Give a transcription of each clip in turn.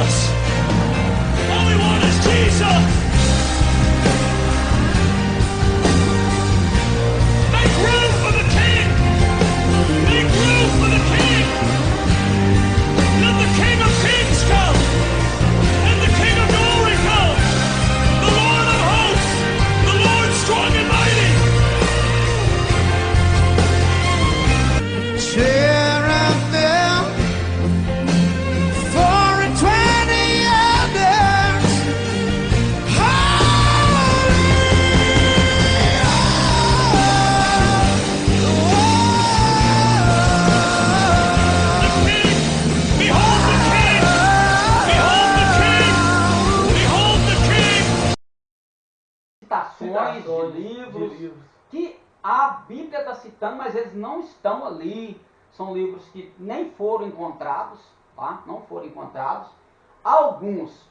else. All we want is Jesus. Make room for the King. Make room for the King. Let the King of Kings come. And the King of Glory come. The Lord of hosts. The Lord strong and mighty. Tear out them for 20 others. Citações de livros que a Bíblia está citando, mas eles não estão ali. São livros que nem foram encontrados, tá? Não foram encontrados. Alguns,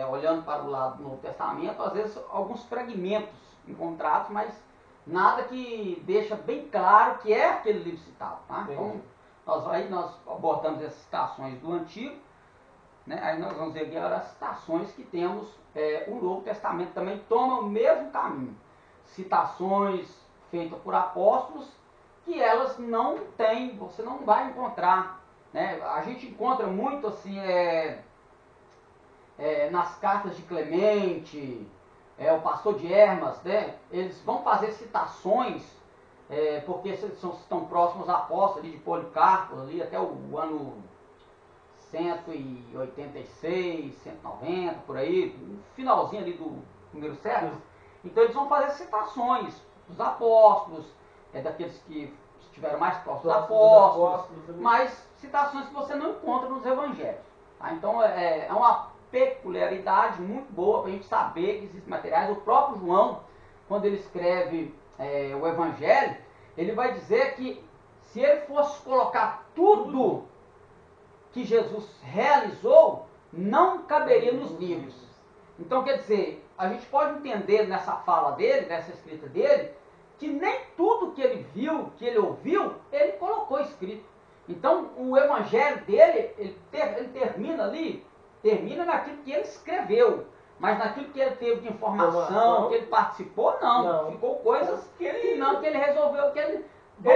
olhando para o lado do Novo Testamento, às vezes alguns fragmentos encontrados, mas nada que deixa bem claro que é aquele livro citado, tá? Então, nós abordamos essas citações do Antigo, né? Aí nós vamos ver agora as citações que temos. O Novo Testamento também toma o mesmo caminho. Citações feitas por apóstolos que elas não têm, você não vai encontrar, né? A gente encontra muito assim, nas cartas de Clemente, o pastor de Hermas, né? Eles vão fazer citações, porque estão próximos aos apóstolos ali de Policarpo, ali até o ano 186, 190, por aí, no finalzinho ali do primeiro século. Então eles vão fazer citações dos apóstolos, daqueles que estiveram mais próximos dos apóstolos, mas citações que você não encontra nos evangelhos. Tá? Então é uma peculiaridade muito boa para a gente saber que existem materiais. O próprio João, quando ele escreve o evangelho, ele vai dizer que se ele fosse colocar tudo que Jesus realizou, não caberia nos livros. Então, quer dizer, a gente pode entender nessa fala dele, nessa escrita dele, que nem tudo que ele viu, que ele ouviu, ele colocou escrito. Então, o evangelho dele, ele termina naquilo que ele escreveu. Mas naquilo que ele teve de informação, que ele participou, não. Ficou coisas que ele resolveu, que ele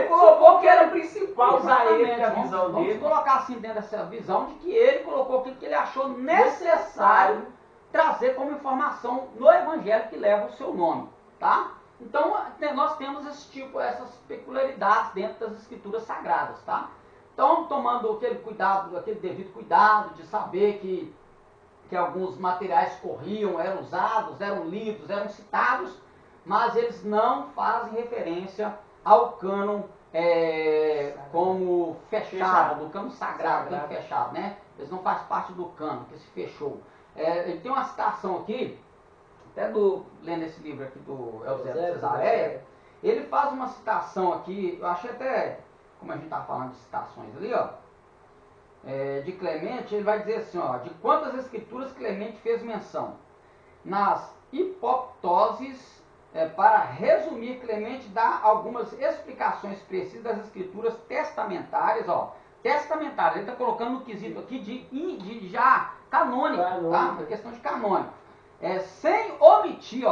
colocou que era o principal para ele, a visão dele. Vamos colocar assim dentro dessa visão de que ele colocou aquilo que ele achou necessário trazer como informação no evangelho que leva o seu nome, tá? Então nós temos essas peculiaridades dentro das escrituras sagradas, tá? Então tomando aquele devido cuidado de saber que alguns materiais corriam, eram usados, eram lidos, eram citados, mas eles não fazem referência ao cânon como fechado, do cânon sagrado, bem fechado, né? Eles não fazem parte do cânon que se fechou. Ele tem uma citação aqui, até lendo esse livro aqui do Eusébio de Cesareia, ele faz uma citação aqui, eu achei até, como a gente está falando de citações ali, ó, de Clemente, ele vai dizer assim, ó, de quantas escrituras Clemente fez menção? Nas hipoptoses, para resumir, Clemente dá algumas explicações precisas das escrituras testamentárias, ó, testamentárias, ele está colocando no quesito aqui de já canônico, tá? A questão de canônico. Sem omitir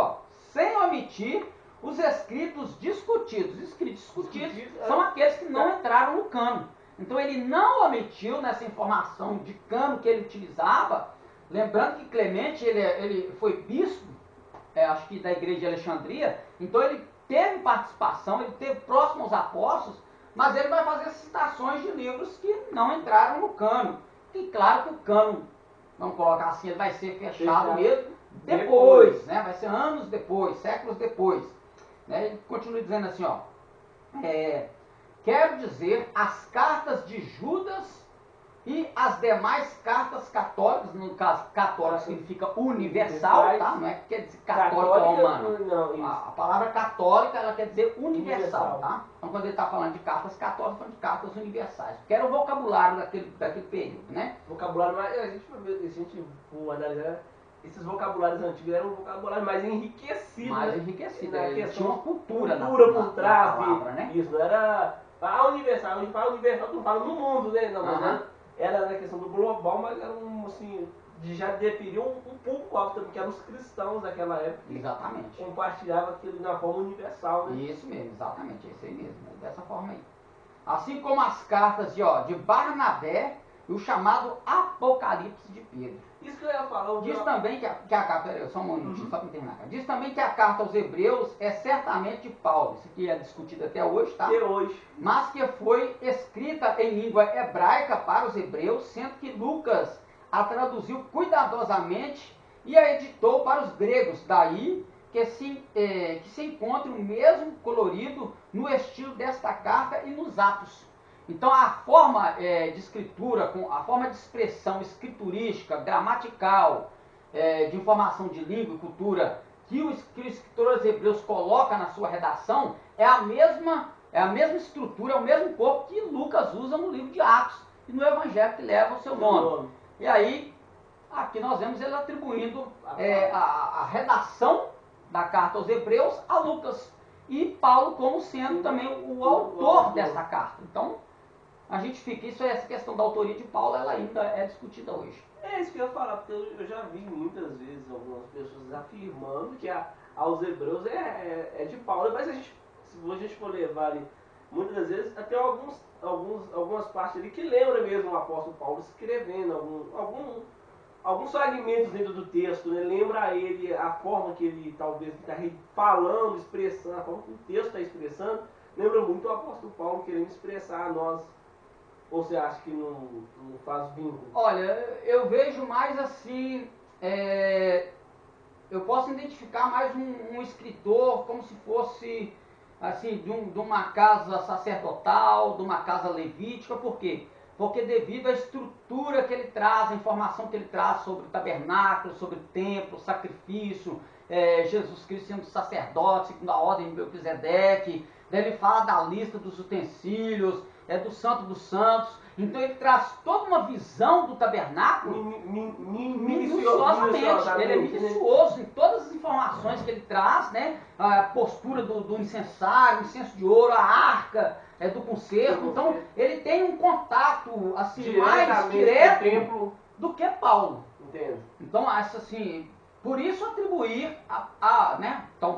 os escritos discutidos. Escritos discutidos são aqueles que não entraram no cano. Então ele não omitiu nessa informação de cano que ele utilizava, lembrando que Clemente ele foi bispo, acho que da igreja de Alexandria, então ele teve participação, ele teve próximo aos apóstolos, mas ele vai fazer citações de livros que não entraram no cano. E claro que o cano, vamos colocar assim, ele vai ser fechado mesmo depois, né? Vai ser anos depois, séculos depois. Né? Ele continua dizendo assim, ó, quero dizer, as cartas de Judas e as demais cartas católicas, no caso, católico significa universal, tá? Não é que quer dizer católica romana. A palavra católica, ela quer dizer universal, tá? Então, quando ele está falando de cartas católicas, falando de cartas universais. Porque era o vocabulário daquele período, né? Vocabulário, mas a gente for analisar, esses vocabulários antigos eram um vocabulário mais enriquecido. Mais enriquecido, tinha uma cultura por trás da palavra, né? Isso, não era a universal, a gente fala universal, tu fala no mundo, né? Não, mas era na questão do global, mas era de já definir um público-alvo também, que eram os cristãos daquela época, que Exatamente. compartilhavam aquilo de uma forma universal, né? Isso mesmo, exatamente, é isso aí mesmo, é dessa forma aí. Assim como as cartas de Barnabé e o chamado Apocalipse de Pedro. Isso que eu ia falar. Diz também que a carta, peraí, só um minutinho, só para terminar. Diz também que a carta aos Hebreus é certamente de Paulo, isso aqui é discutido até hoje, tá? Até hoje. Mas que foi escrita em língua hebraica para os hebreus, sendo que Lucas a traduziu cuidadosamente e a editou para os gregos. Daí que se encontra o mesmo colorido no estilo desta carta e nos Atos. Então a forma de escritura, a forma de expressão escriturística, gramatical, de informação de língua e cultura que o escritor dos hebreus coloca na sua redação é a mesma estrutura, é o mesmo corpo que Lucas usa no livro de Atos e no evangelho que leva o seu nome. E aí, aqui nós vemos ele atribuindo a redação da carta aos Hebreus a Lucas. E Paulo como sendo também o autor dessa carta. Então, a gente fica, essa questão da autoria de Paulo, ela ainda é discutida hoje. É isso que eu ia falar, porque eu já vi muitas vezes algumas pessoas afirmando que aos Hebreus é de Paulo. Mas se a gente for levar ali, muitas vezes, até algumas partes ali que lembram mesmo o apóstolo Paulo escrevendo alguns fragmentos dentro do texto, né? Lembra ele a forma que ele talvez está falando, expressando, a forma que o texto está expressando, lembra muito o apóstolo Paulo querendo expressar a nós. Ou você acha que não faz vínculo? Olha, eu vejo mais assim, eu posso identificar mais um escritor como se fosse assim, de uma casa sacerdotal, de uma casa levítica. Por quê? Porque devido à estrutura que ele traz, a informação que ele traz sobre o tabernáculo, sobre o templo, sacrifício, Jesus Cristo sendo sacerdote, segundo a ordem de Melquisedeque, daí ele fala da lista dos utensílios, do Santo dos Santos. Então ele traz toda uma visão do tabernáculo minuciosamente. Ele é minucioso em todas as informações que ele traz, né? A postura do incensário, o incenso de ouro, a arca do concerto. Então ele tem um contato assim, mais direto do que Paulo. Entendo. Então, assim, por isso atribuir né? Então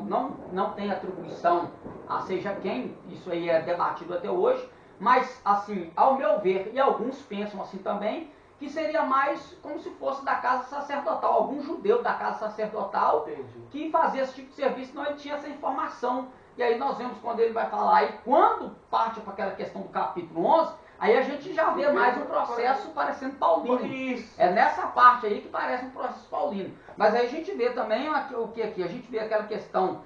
não tem atribuição a seja quem, isso aí é debatido até hoje. Mas, assim, ao meu ver, e alguns pensam assim também, que seria mais como se fosse da casa sacerdotal, algum judeu da casa sacerdotal. Entendi. Que fazia esse tipo de serviço, não, ele tinha essa informação. E aí nós vemos quando ele vai falar, e quando parte para aquela questão do capítulo 11, aí a gente já vê mais um processo parecendo paulino. Isso. É nessa parte aí que parece um processo paulino. Mas aí a gente vê também o que aqui? A gente vê aquela questão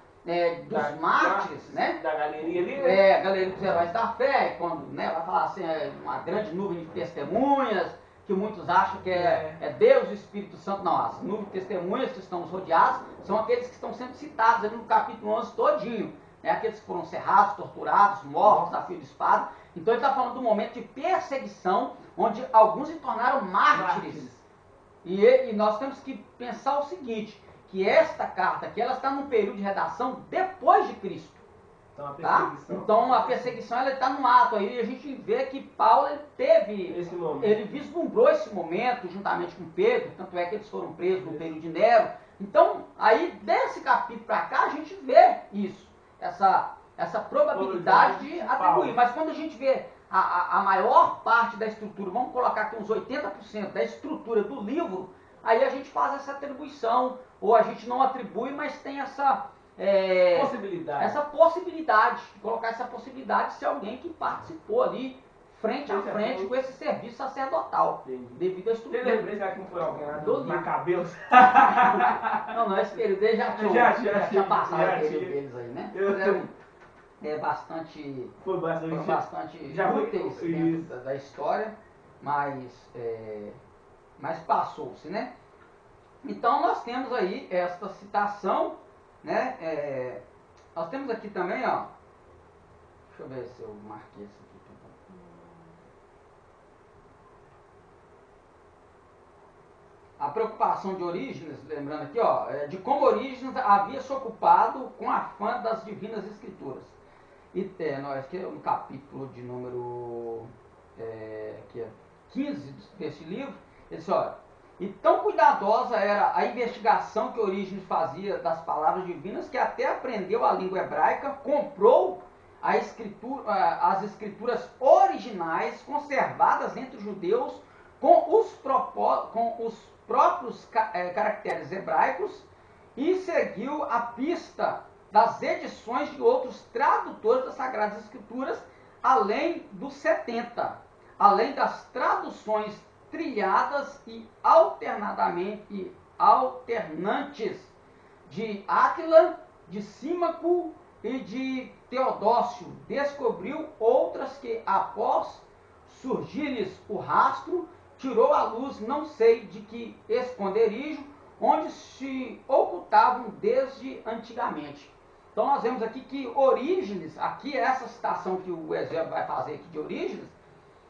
dos mártires, né? Da galeria ali, né? A galeria dos heróis da fé, quando vai falar assim, uma grande nuvem de testemunhas, que muitos acham que é Deus e o Espírito Santo. Não, as nuvens de testemunhas que estamos rodeados são aqueles que estão sendo citados ali no capítulo 11 todinho. Aqueles que foram cerrados, torturados, mortos a fio de espada. Então ele está falando do momento de perseguição, onde alguns se tornaram mártires. E nós temos que pensar o seguinte, que esta carta aqui, ela está num período de redação depois de Cristo. Então a perseguição ela está no ato aí, e a gente vê que Paulo ele vislumbrou esse momento juntamente com Pedro, tanto é que eles foram presos no período de Nero. Então, aí desse capítulo para cá, a gente vê isso, essa probabilidade de atribuir. Mas quando a gente vê a maior parte da estrutura, vamos colocar aqui uns 80% da estrutura do livro, aí a gente faz essa atribuição, ou a gente não atribui, mas tem essa possibilidade, de colocar essa possibilidade de ser alguém que participou ali, frente a frente, com esse serviço sacerdotal, devido à estrutura. Você lembra que não foi alguém na cabeça? Não, esse período eles já tinha passado o período deles aí, né? Foram bastante úteis dentro da história, mas passou-se, né? Então nós temos aí esta citação, né? Nós temos aqui também, ó, deixa eu ver se eu marquei isso aqui. A preocupação de Orígenes, lembrando aqui, ó, de como Orígenes havia se ocupado com afã das divinas escrituras. E nós aqui no capítulo de número 15 desse livro, ele diz, olha, E tão cuidadosa era a investigação que Orígenes fazia das palavras divinas, que até aprendeu a língua hebraica, comprou as escrituras originais conservadas entre os judeus com os próprios caracteres hebraicos e seguiu a pista das edições de outros tradutores das Sagradas Escrituras, além dos 70, além das traduções trilhadas e alternantes de Áquila, de Símaco e de Teodócio. Descobriu outras que, após surgir-lhes o rastro, tirou à luz não sei de que esconderijo, onde se ocultavam desde antigamente. Então nós vemos aqui que Orígenes, aqui essa citação que o Eusébio vai fazer aqui de Orígenes,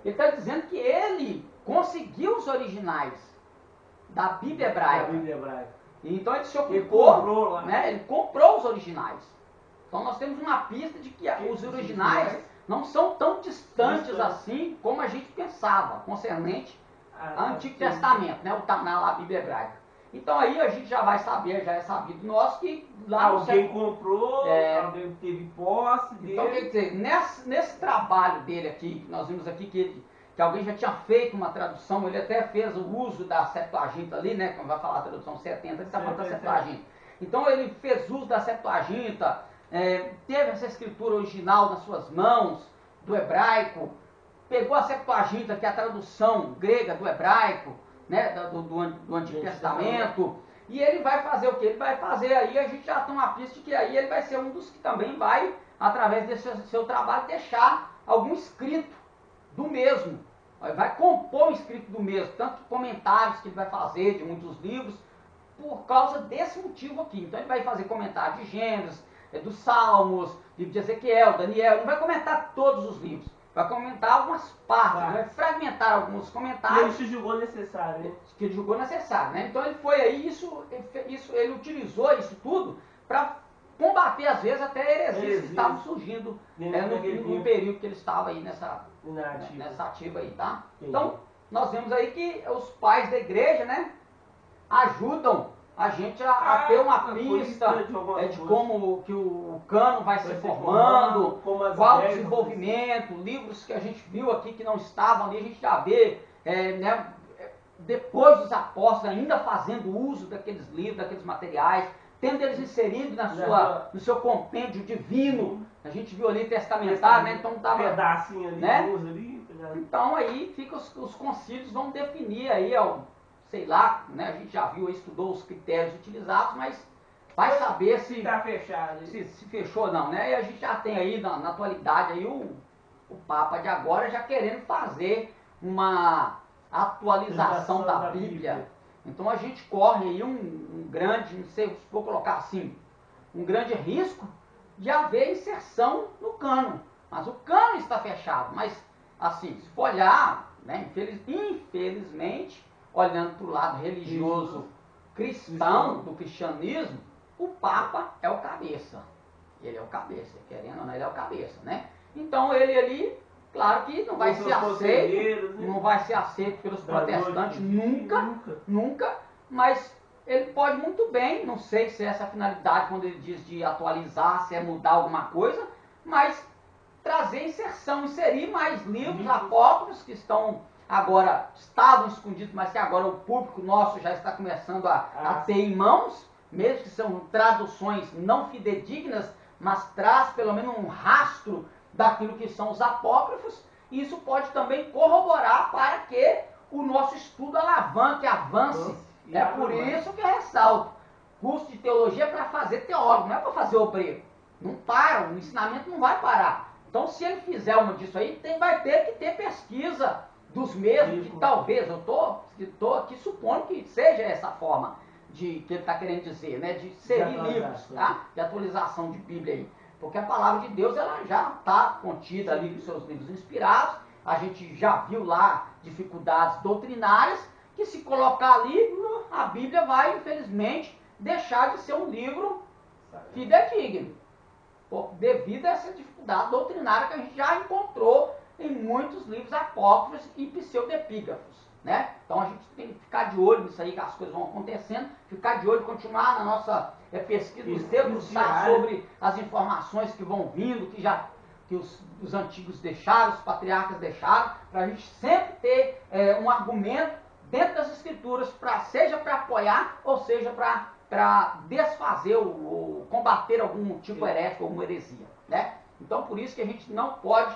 ele está dizendo que ele conseguiu os originais da Bíblia Hebraica. Então ele se ocupou, ele comprou os originais. Então nós temos uma pista de que os originais não são tão distantes assim como a gente pensava, concernente ao Antigo Testamento, né, o Taná, a Bíblia Hebraica. Então aí a gente já vai saber, já é sabido nós que lá alguém comprou, alguém teve posse dele. Então quer dizer, nesse trabalho dele aqui, que nós vimos aqui que alguém já tinha feito uma tradução, ele até fez o uso da Septuaginta ali, né, como vai falar a tradução 70, ele está falando da Septuaginta. Então ele fez uso da Septuaginta, teve essa escritura original nas suas mãos, do hebraico, pegou a Septuaginta, que é a tradução grega do hebraico, né, do Antigo Testamento, e ele vai fazer o que? Ele vai fazer aí, a gente já tem uma pista de que aí ele vai ser um dos que também vai, através desse seu trabalho, deixar algum escrito do mesmo. Vai compor o escrito do mesmo, tanto comentários que ele vai fazer de muitos livros, por causa desse motivo aqui. Então ele vai fazer comentário de Gênesis, dos Salmos, livro de Ezequiel, Daniel, não vai comentar todos os livros. Vai comentar algumas partes, vai fragmentar alguns comentários. Que ele julgou necessário, né? Que ele julgou necessário, né? Então ele foi aí, ele utilizou isso tudo para combater, às vezes, até heresias que estavam surgindo no período que ele estava aí nessa ativa aí, tá? Então, nós vemos aí que os pais da igreja, né, ajudam a gente a ter uma pista de como que o cano vai se formando, qual o desenvolvimento, livros que a gente viu aqui que não estavam ali, a gente já vê, né, depois dos apóstolos ainda fazendo uso daqueles livros, daqueles materiais, tendo eles inseridos no seu compêndio divino. A gente viu ali testamentário, né? Então tava, pedacinho ali, né? Ali, então aí fica os concílios vão definir aí, sei lá, né? A gente já viu, estudou os critérios utilizados, mas vai saber se tá fechado, se fechou ou não, né? E a gente já tem aí na atualidade aí o Papa de agora já querendo fazer uma atualização da Bíblia. Então a gente corre aí um grande, não sei se vou colocar assim, um grande risco de haver inserção no cano. Mas o cano está fechado. Mas, assim, se for olhar, né, infelizmente, olhando para o lado religioso cristão, do cristianismo, o Papa é o cabeça. Ele é o cabeça, querendo ou não, ele é o cabeça, né? Então ele ali, claro que não vai ser aceito, né? Não vai ser aceito pelos protestantes nunca, mas ele pode muito bem, não sei se é essa a finalidade quando ele diz de atualizar, se é mudar alguma coisa, mas trazer inserção, inserir mais livros apócrifos que estavam escondidos, mas que agora o público nosso já está começando a ter em mãos, mesmo que são traduções não fidedignas, mas traz pelo menos um rastro daquilo que são os apócrifos. Isso pode também corroborar para que o nosso estudo avance. É por isso que eu ressalto, curso de teologia é para fazer teólogo, não é para fazer obreiro. Não para, o ensinamento não vai parar. Então se ele fizer uma disso aí, vai ter que ter pesquisa dos mesmos, que talvez, eu estou aqui supondo que seja essa forma que ele está querendo dizer, né, de inserir livros, tá? De atualização de Bíblia aí. Porque a palavra de Deus ela já está contida ali nos seus livros inspirados. A gente já viu lá dificuldades doutrinárias, que se colocar ali, a Bíblia vai, infelizmente, deixar de ser um livro fidedigno, devido a essa dificuldade doutrinária que a gente já encontrou em muitos livros apócrifos e pseudepígrafos. né? Então a gente tem que ficar de olho nisso aí, que as coisas vão acontecendo, ficar de olho, continuar na nossa pesquisa, nos debruçar sobre as informações que vão vindo, que os antigos deixaram, os patriarcas deixaram, para a gente sempre ter um argumento dentro das escrituras, seja para apoiar ou seja para desfazer ou combater algum tipo herético, alguma heresia, né? Então por isso que a gente não pode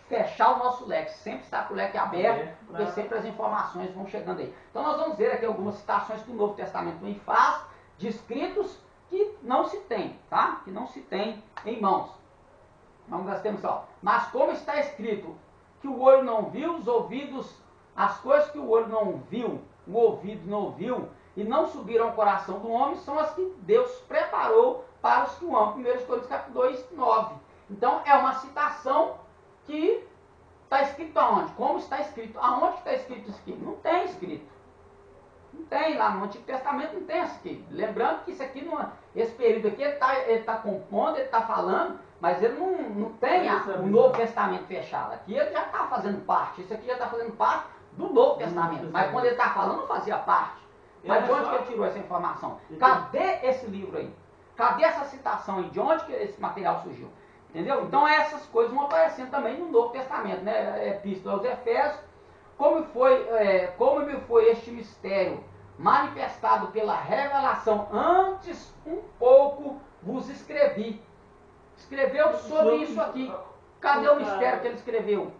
fechar o nosso leque, sempre estar com o leque aberto, porque sempre as informações vão chegando aí. Então nós vamos ver aqui algumas citações que o Novo Testamento também faz, de escritos que não se tem, tá? Que não se tem em mãos. Então nós temos, mas como está escrito, que o olho não viu, os ouvidos, as coisas que o olho não viu, o ouvido não ouviu, e não subiram ao coração do homem, são as que Deus preparou para os que o amam. 1 Coríntios capítulo 2, 9. Então é uma citação que está escrito aonde? Como está escrito? Aonde está escrito isso aqui? Não tem escrito. Não tem lá no Antigo Testamento, não tem isso aqui. Lembrando que isso aqui, esse período aqui, ele está compondo, ele está falando, mas ele não tem o Novo Testamento fechado. Aqui ele já está fazendo parte. Isso aqui já está fazendo parte do Novo Testamento. Mas quando ele está falando, não fazia parte. Mas de onde que ele tirou essa informação? Cadê esse livro aí? Cadê essa citação aí? De onde que esse material surgiu? Entendeu? Então essas coisas vão aparecendo também no Novo Testamento, né? Epístola aos Efésios, como me foi este mistério manifestado pela revelação, antes um pouco vos escrevi. Escreveu sobre isso aqui. Cadê o mistério que ele escreveu?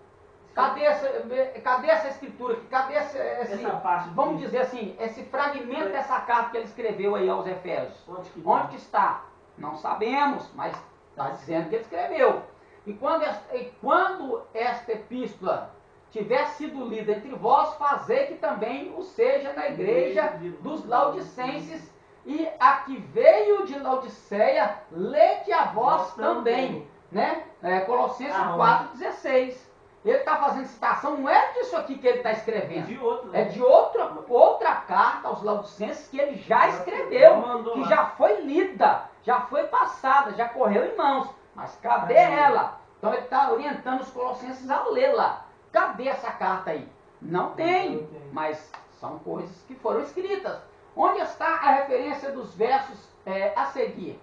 Cadê essa escritura aqui? Cadê essa parte? Vamos dizer assim, esse fragmento dessa carta que ele escreveu aí aos Efésios. Onde que está? Não sabemos, mas está dizendo que ele escreveu. E quando esta epístola tiver sido lida entre vós, fazei que também o seja na igreja dos Laodicenses, e a que veio de Laodiceia, lede a vós também. Né? Colossenses 4,16. Ele está fazendo citação, não é disso aqui que ele está escrevendo. É de outra carta aos Laodicenses que ele já escreveu, que já foi lida, já foi passada, já correu em mãos. Mas cadê ela? Então ele está orientando os colossenses a lê-la. Cadê essa carta aí? Não tem, mas são coisas que foram escritas. Onde está a referência dos versos a seguir?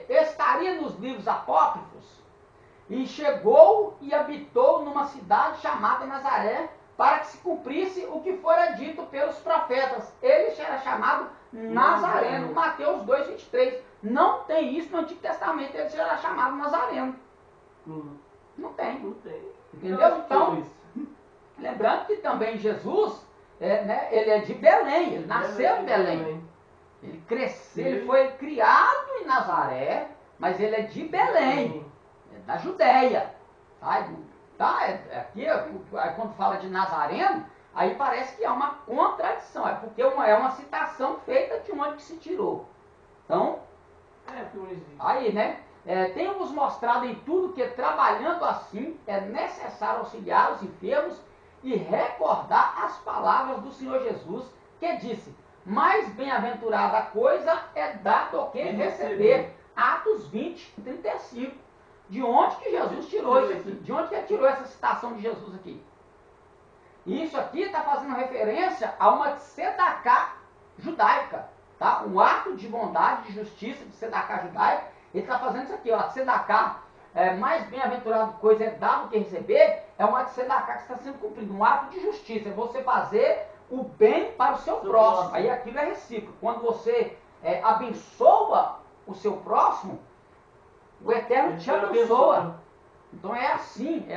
Estaria nos livros apócrifos? E chegou e habitou numa cidade chamada Nazaré, para que se cumprisse o que fora dito pelos profetas. Ele era chamado Nazareno, Mateus 2,23. Não tem isso no Antigo Testamento, ele era chamado Nazareno. Não tem. Entendeu? Então, lembrando que também Jesus, ele é de Belém, ele nasceu em Belém. Ele cresceu, ele foi criado em Nazaré, mas ele é de Belém. Da Judéia, aqui quando fala de Nazareno, aí parece que é uma contradição, porque é uma citação feita de onde que se tirou. Então, aí, né, temos mostrado em tudo que trabalhando assim é necessário auxiliar os enfermos e recordar as palavras do Senhor Jesus, que disse: mais bem-aventurada coisa é dar do que receber. Atos 20, 35. De onde que Jesus tirou isso aqui? De onde que ele tirou essa citação de Jesus aqui? E isso aqui está fazendo referência a uma tzedaká judaica, tá? Um ato de bondade, de justiça, de tzedaká judaica. Ele está fazendo isso aqui, ó. Tzedaká, mais bem-aventurado coisa é dar do que receber, é uma tzedaká que está sendo cumprida, um ato de justiça, é você fazer o bem para o seu próximo. Aí aquilo é recíproco. Quando você abençoa o seu próximo, o Eterno te abençoa. Então é assim,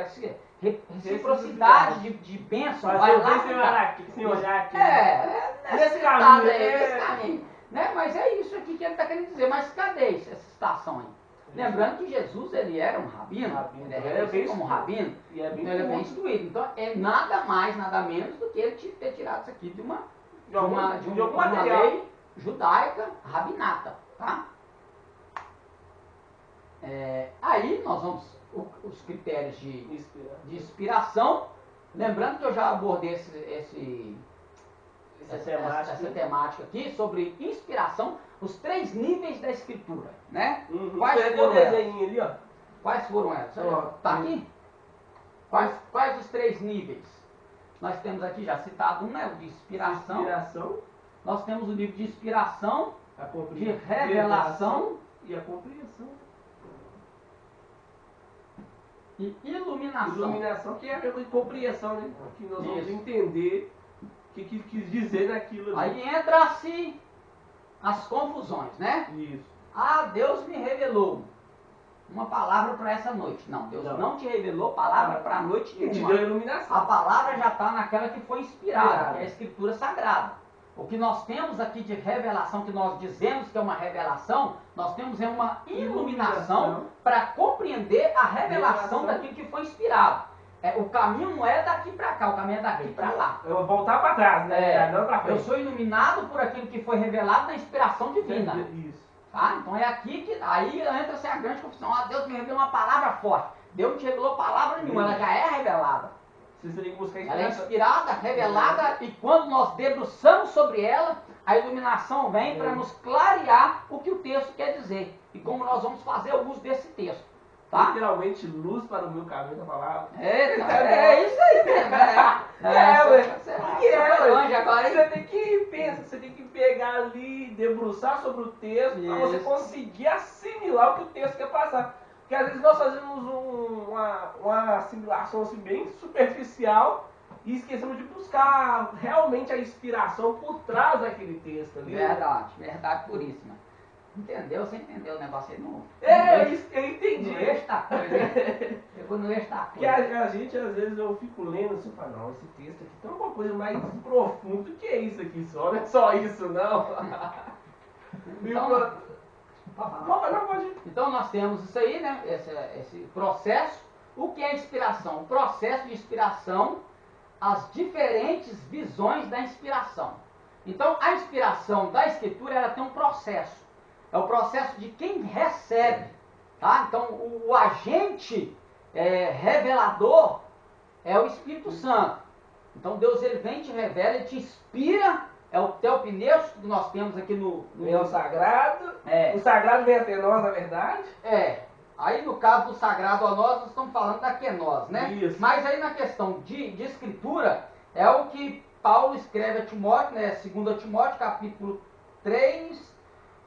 reciprocidade de bênção. Vai lá, nesse caminho. Né? Mas é isso aqui que ele está querendo dizer. Mas cadê essa citação aí? Lembrando que Jesus, ele era um rabino, ele é reconhecido como rabino, então ele é bem instruído. Então é nada mais, nada menos do que ele ter tirado isso aqui de uma lei judaica rabinata, tá? Aí nós vamos, os critérios de inspiração, lembrando que eu já abordei essa temática aqui sobre inspiração, os 3 níveis da escritura, né? Quais foram elas? Quais foram elas? Tá aqui? Quais os 3 níveis? Nós temos aqui já citado um, né, o de inspiração. Nós temos o livro de inspiração, de revelação e a compreensão. E iluminação. Iluminação, que é a mesma compreensão, né? Que nós vamos entender o que quis dizer naquilo. Aí entra-se as confusões, né? Isso. Ah, Deus me revelou uma palavra para essa noite. Não, Deus não te revelou palavra para a noite Ele te nenhuma. deu a iluminação. A palavra já está naquela que foi inspirada, que é a Escritura Sagrada. O que nós temos aqui de revelação, que nós dizemos que é uma revelação, nós temos é uma iluminação para compreender a revelação daquilo que foi inspirado. O caminho não é daqui para cá, o caminho é daqui para lá. Eu vou voltar para trás, né? Não para frente. Eu sou iluminado por aquilo que foi revelado na inspiração divina. Isso. Tá? Então é aqui que aí entra-se a grande confusão. Ah, Deus me revelou uma palavra forte. Deus não te revelou palavra nenhuma, ela já é revelada. Você tem que buscar ela é inspirada, revelada, e quando nós debruçamos sobre ela, a iluminação vem para nos clarear o que o texto quer dizer. E como nós vamos fazer o uso desse texto. Tá? Literalmente, luz para o meu caminho da palavra. É isso aí mesmo. Você tem que pensar, você tem que pegar ali, debruçar sobre o texto, para você conseguir assimilar o que o texto quer passar. Porque às vezes nós fazemos uma assimilação assim, bem superficial e esquecemos de buscar realmente a inspiração por trás daquele texto ali. Verdade puríssima. Entendeu? Você entendeu o negócio aí? Não, eu entendi. No eixo da coisa, né? Pegou no eixo da coisa. Porque a gente, às vezes, eu fico lendo assim, falo, não, esse texto aqui tem uma coisa mais profunda. O que é isso aqui só? Não é só isso, não. Então nós temos isso aí, né? Esse processo. O que é inspiração? O processo de inspiração, as diferentes visões da inspiração. Então a inspiração da Escritura, ela tem um processo. É o processo de quem recebe. Tá? Então o agente revelador é o Espírito Santo. Então Deus ele vem, te revela, ele te inspira. É o teopneus que nós temos aqui no sagrado. O sagrado vem até nós, na verdade. Aí no caso do sagrado a nós estamos falando da kenós, né? Isso. Mas aí na questão de escritura, é o que Paulo escreve a Timóteo, né? 2 Timóteo, capítulo 3,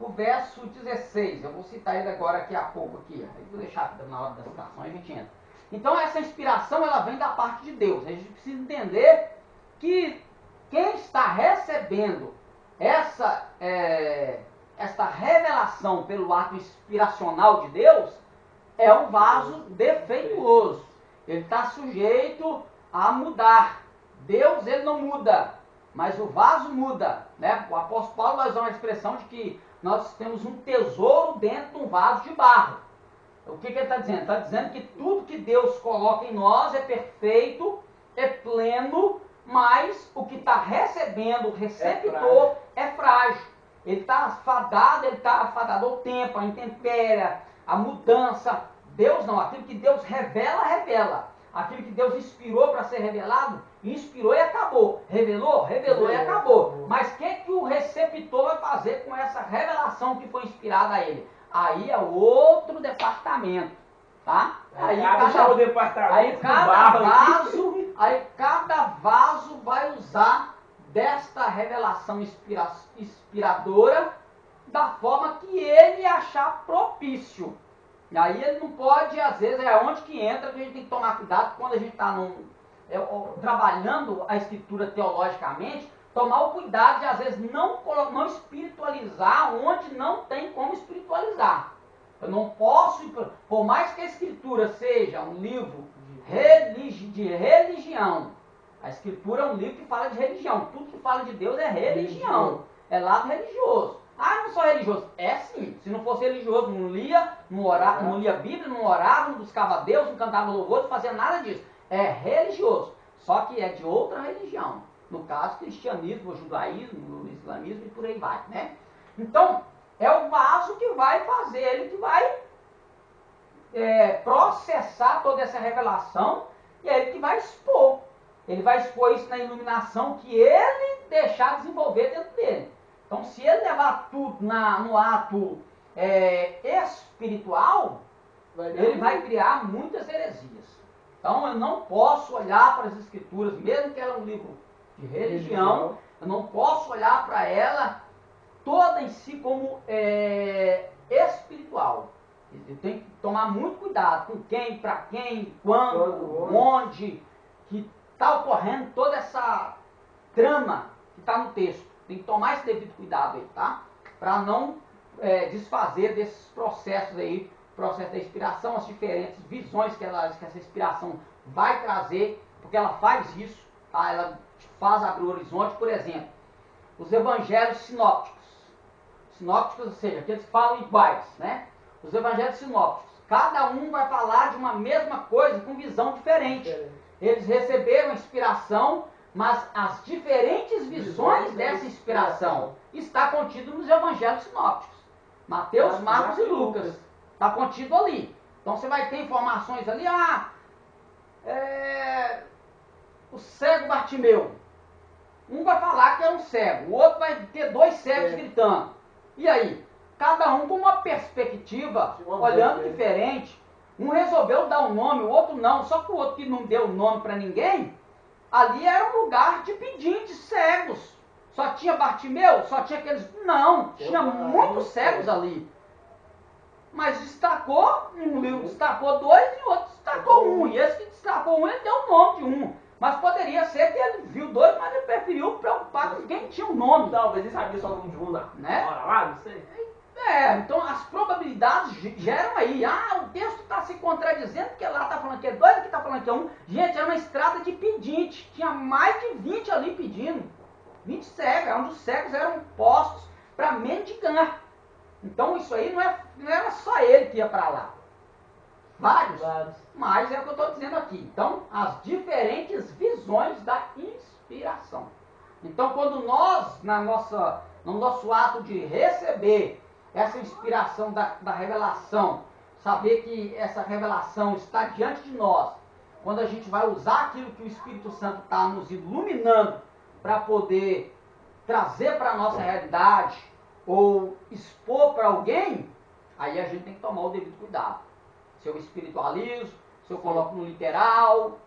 o verso 16. Eu vou citar ele agora aqui a pouco aqui. Aí vou deixar na hora da citação, aí a gente entra. Então essa inspiração, ela vem da parte de Deus. A gente precisa entender que quem está recebendo esta revelação pelo ato inspiracional de Deus é um vaso defeituoso. Ele está sujeito a mudar. Deus, ele não muda, mas o vaso muda. Né? O apóstolo Paulo vai usar uma expressão de que nós temos um tesouro dentro de um vaso de barro. O que ele está dizendo? Está dizendo que tudo que Deus coloca em nós é perfeito, é pleno, mas o que está recebendo, o receptor, é frágil. Ele está fadado ao tempo, à intempéria, à mudança. Deus não, aquilo que Deus revela, revela. Aquilo que Deus inspirou para ser revelado, inspirou e acabou. Revelou e acabou. Mas o que o receptor vai fazer com essa revelação que foi inspirada a ele? Aí é outro departamento. Tá? Aí cada vaso vai usar desta revelação inspiradora da forma que ele achar propício. E aí ele não pode, às vezes, é onde que entra, que a gente tem que tomar cuidado quando a gente está trabalhando a escritura teologicamente, tomar o cuidado de, às vezes, não espiritualizar onde não tem como espiritualizar. Eu não posso, por mais que a escritura seja um livro de religião, a escritura é um livro que fala de religião, tudo que fala de Deus é religião, é lado religioso. Ah, eu não sou religioso. É sim, se não fosse religioso, não lia a Bíblia, não orava, não buscava Deus, não cantava louvor, não fazia nada disso. É religioso, só que é de outra religião. No caso, cristianismo, o judaísmo, o islamismo e por aí vai, né? Então, é o vaso que vai fazer, ele que vai processar toda essa revelação e é ele que vai expor. Ele vai expor isso na iluminação que ele deixar desenvolver dentro dele. Então, se ele levar tudo no ato espiritual, ele vai criar muitas heresias. Então eu não posso olhar para as Escrituras, mesmo que ela é um livro de religião, eu não posso olhar para ela toda em si como espiritual. Eu tenho que tomar muito cuidado com quem, para quem, quando, onde, que está ocorrendo toda essa trama que está no texto. Tem que tomar esse devido cuidado aí, tá? Para não desfazer desses processos aí, processo da inspiração, as diferentes visões que essa inspiração vai trazer, porque ela faz isso, tá? Ela faz abrir o horizonte. Por exemplo, os evangelhos sinópticos. Sinópticos, ou seja, aqueles que falam iguais, né? Os evangelhos sinópticos. Cada um vai falar de uma mesma coisa com visão diferente. Eles receberam inspiração, mas as diferentes visões dessa inspiração está contido nos evangelhos sinópticos. Mateus, Marcos e Lucas. Está contido ali. Então você vai ter informações ali, o cego Bartimeu. Um vai falar que é um cego, o outro vai ter dois cegos gritando. E aí? Cada um com uma perspectiva, olhando diferente. Um resolveu dar um nome, o outro não. Só que o outro que não deu nome para ninguém, ali era um lugar de pedintes cegos. Só tinha Bartimeu? Só tinha aqueles... Não, tinha muitos cegos ali. Mas destacou, um livro destacou dois e o outro destacou um. E esse que destacou um, ele deu o nome de um. Mas poderia ser que ele viu dois, mas ele preferiu preocupar com quem tinha o nome. Talvez ele sabia só o nome de um né? Hora lá, não sei. Então as probabilidades geram aí. O texto está se contradizendo, porque lá está falando que é dois, aqui está falando que é um. Gente, era uma estrada de pedinte. Tinha mais de 20 ali pedindo. 20 cegos, onde os cegos eram postos para mendigar. Então isso aí não era só ele que ia para lá. Vários. Mas é o que eu estou dizendo aqui. Então, as diferentes visões da inspiração. Então, quando nós, no nosso ato de receber essa inspiração da revelação, saber que essa revelação está diante de nós, quando a gente vai usar aquilo que o Espírito Santo está nos iluminando para poder trazer para a nossa realidade ou expor para alguém, aí a gente tem que tomar o devido cuidado. Se eu espiritualizo, se eu coloco no literal,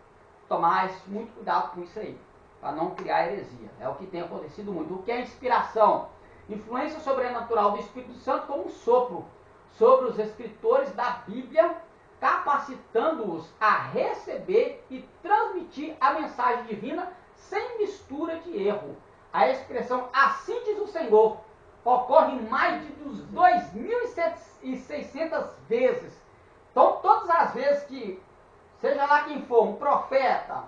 tomar muito cuidado com isso aí, para não criar heresia. É o que tem acontecido muito. O que é inspiração? Influência sobrenatural do Espírito Santo como um sopro sobre os escritores da Bíblia, capacitando-os a receber e transmitir a mensagem divina sem mistura de erro. A expressão "assim diz o Senhor" ocorre mais de 2.600 vezes. Então, todas as vezes que, seja lá quem for, um profeta,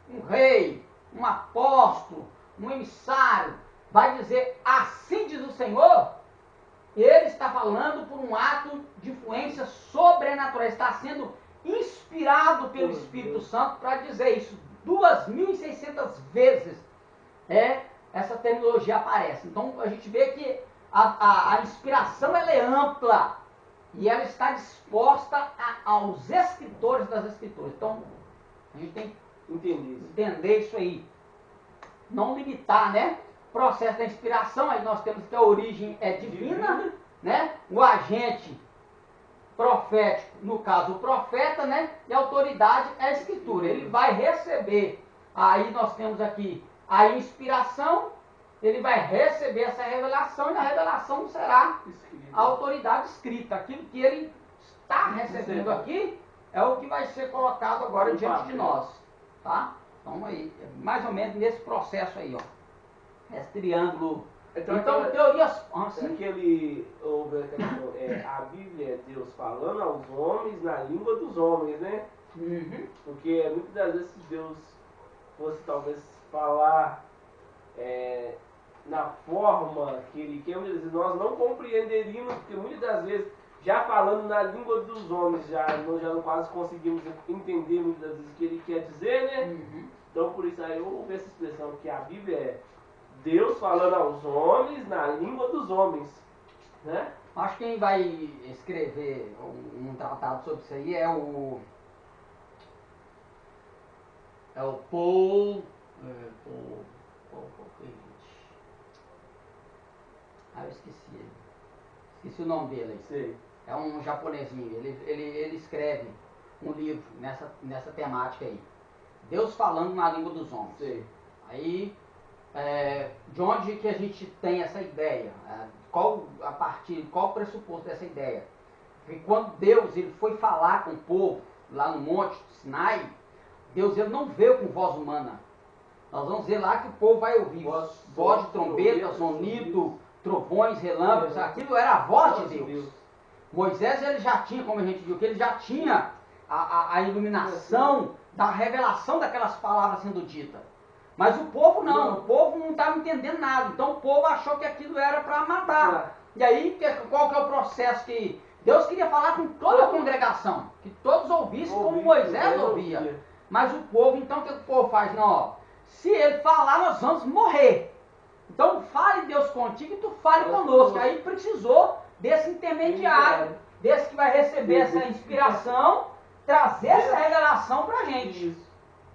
um rei, um apóstolo, um emissário, vai dizer "assim diz o Senhor", ele está falando por um ato de influência sobrenatural, está sendo inspirado pelo Espírito Santo para dizer isso. 2.600 vezes essa terminologia aparece. Então a gente vê que a inspiração ela é ampla e ela está disposta aos escritores das Escrituras. Então a gente tem que entender isso aí. Não limitar, né? Processo da inspiração, aí nós temos que a origem é divina, né? O agente profético, no caso o profeta, né? E a autoridade é a escritura. Ele vai receber, aí nós temos aqui a inspiração, ele vai receber essa revelação e a revelação será a autoridade escrita. Aquilo que ele está recebendo aqui é o que vai ser colocado agora diante de nós, tá? Então aí, mais ou menos nesse processo aí, ó. Esse triângulo. Então teorias. A Bíblia é Deus falando aos homens na língua dos homens, né? Uhum. Porque muitas das vezes, se Deus fosse talvez falar na forma que Ele quer, nós não compreenderíamos, porque muitas das vezes, já falando na língua dos homens, nós já não quase conseguimos entender muitas das vezes o que Ele quer dizer, né? Uhum. Então, por isso aí eu ouvi essa expressão que a Bíblia é Deus falando aos homens na língua dos homens, né? Acho que quem vai escrever um tratado sobre isso aí é o Paul. Eu esqueci ele. Esqueci o nome dele aí. Sei. É um japonesinho. Ele escreve um livro nessa temática aí. Deus falando na língua dos homens. Sim. Aí, de onde que a gente tem essa ideia? Qual o pressuposto dessa ideia? Porque quando Deus ele foi falar com o povo lá no Monte Sinai, Deus ele não veio com voz humana. Nós vamos ver lá que o povo vai ouvir voz de trombeta, sonido, trovões, relâmpagos. Aquilo era a voz de Deus. Moisés ele já tinha, como a gente viu, que ele já tinha a iluminação da revelação daquelas palavras sendo ditas. Mas o povo não, o povo não estava entendendo nada. Então o povo achou que aquilo era para matar. E aí, qual que é o processo que Deus queria falar com toda a congregação, que todos ouvissem como Moisés ouvia. Mas o povo, então o que o povo faz? Não, ó, se ele falar, nós vamos morrer. Então fale Deus contigo e tu fale conosco. Aí precisou desse intermediário, desse que vai receber essa inspiração, trazer essa revelação para a gente.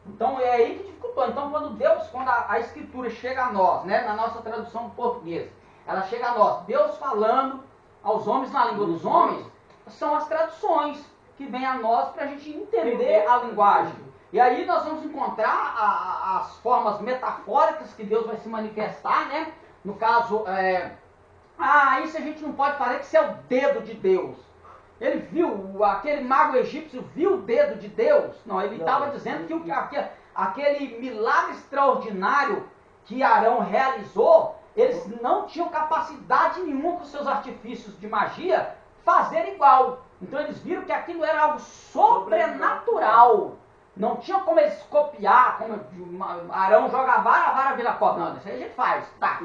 Então é aí que dificultou. Então quando a escritura chega a nós, né, na nossa tradução portuguesa, ela chega a nós, Deus falando aos homens na língua dos homens, são as traduções que vêm a nós para a gente entender a linguagem. E aí nós vamos encontrar as formas metafóricas que Deus vai se manifestar, né? No caso, isso a gente não pode fazer, que isso é o dedo de Deus. Ele viu, aquele mago egípcio viu o dedo de Deus? Não, ele estava dizendo que aquele milagre extraordinário que Arão realizou, eles não tinham capacidade nenhuma com os seus artifícios de magia fazer igual. Então eles viram que aquilo era algo sobrenatural. Não tinha como eles copiar, como Arão joga a vara vira copo. Não, isso aí a gente faz, tá.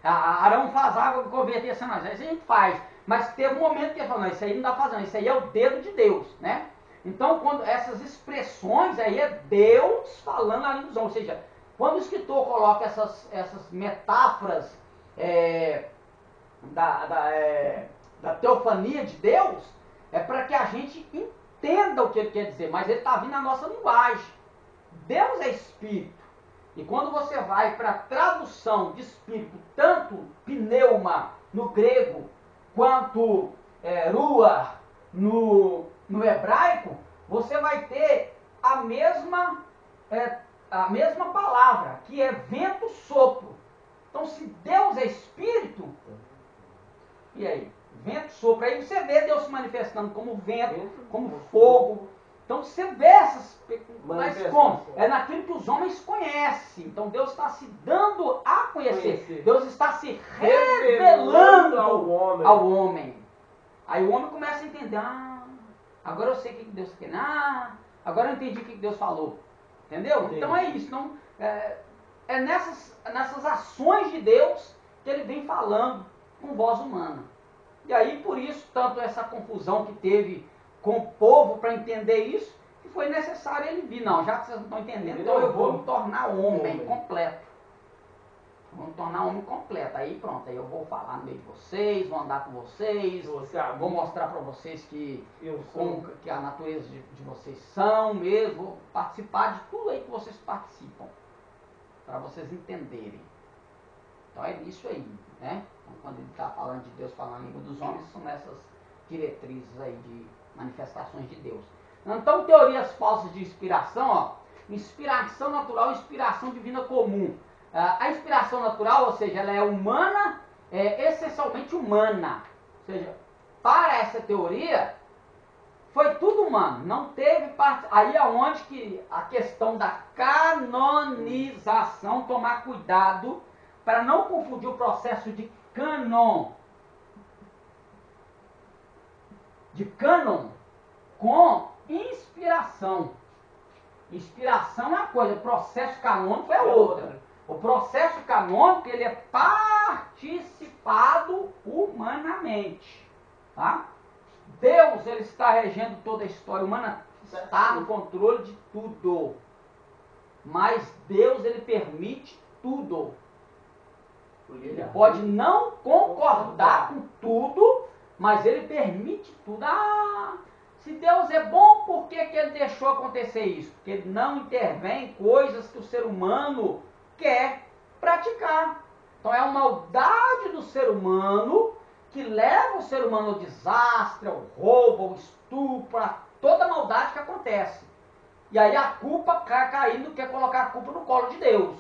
Arão faz água e converter essa nós, isso a gente faz. Mas teve um momento que ele falou, não, isso aí não dá fazendo, isso aí é o dedo de Deus, né? Então, quando essas expressões aí é Deus falando a língua dos homens, ou seja, quando o escritor coloca essas metáforas da teofania de Deus, é para que a gente entenda o que ele quer dizer, mas ele está vindo na nossa linguagem. Deus é espírito. E quando você vai para a tradução de espírito, tanto pneuma no grego, quanto ruach no hebraico, você vai ter a mesma palavra, que é vento, sopro. Então, se Deus é espírito, e aí? Vento, sopro. Aí você vê Deus se manifestando como vento, como fogo. Então você vê essas... Mas como? É naquilo que os homens conhecem. Então Deus está se dando a conhecer. Deus está se revelando ao homem. Aí o homem começa a entender. Agora eu sei o que Deus quer. Agora eu entendi o que Deus falou. Entendeu? Entendi. Então é isso. Então, é nessas ações de Deus que ele vem falando com voz humana. E aí, por isso, tanto essa confusão que teve com o povo para entender isso, que foi necessário ele vir. Não, já que vocês não estão entendendo, então eu vou me tornar homem completo. Vou me tornar homem completo. Aí pronto, aí eu vou falar no meio de vocês, vou andar com vocês, vou mostrar para vocês que a natureza de vocês são mesmo, vou participar de tudo aí que vocês participam, para vocês entenderem. Então é isso aí, né? Então, quando ele está falando de Deus, falando a língua dos homens, são essas diretrizes aí de manifestações de Deus. Então, teorias falsas de inspiração, inspiração natural e inspiração divina comum. A inspiração natural, ou seja, ela é humana, essencialmente humana. Ou seja, para essa teoria, foi tudo humano, não teve parte. Aí é onde que a questão da canonização, tomar cuidado para não confundir o processo de cânon com inspiração. Inspiração é uma coisa, o processo canônico é outra. O processo canônico ele é participado humanamente. Tá? Deus ele está regendo toda a história humana, está no controle de tudo. Mas Deus ele permite tudo. Ele pode não concordar com tudo, mas ele permite tudo. Se Deus é bom, por que ele deixou acontecer isso? Porque ele não intervém em coisas que o ser humano quer praticar. Então é a maldade do ser humano que leva o ser humano ao desastre, ao roubo, ao estupro, a toda a maldade que acontece. E aí a culpa caindo, quer colocar a culpa no colo de Deus.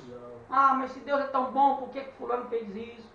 Ah, mas se Deus é tão bom, por que fulano fez isso?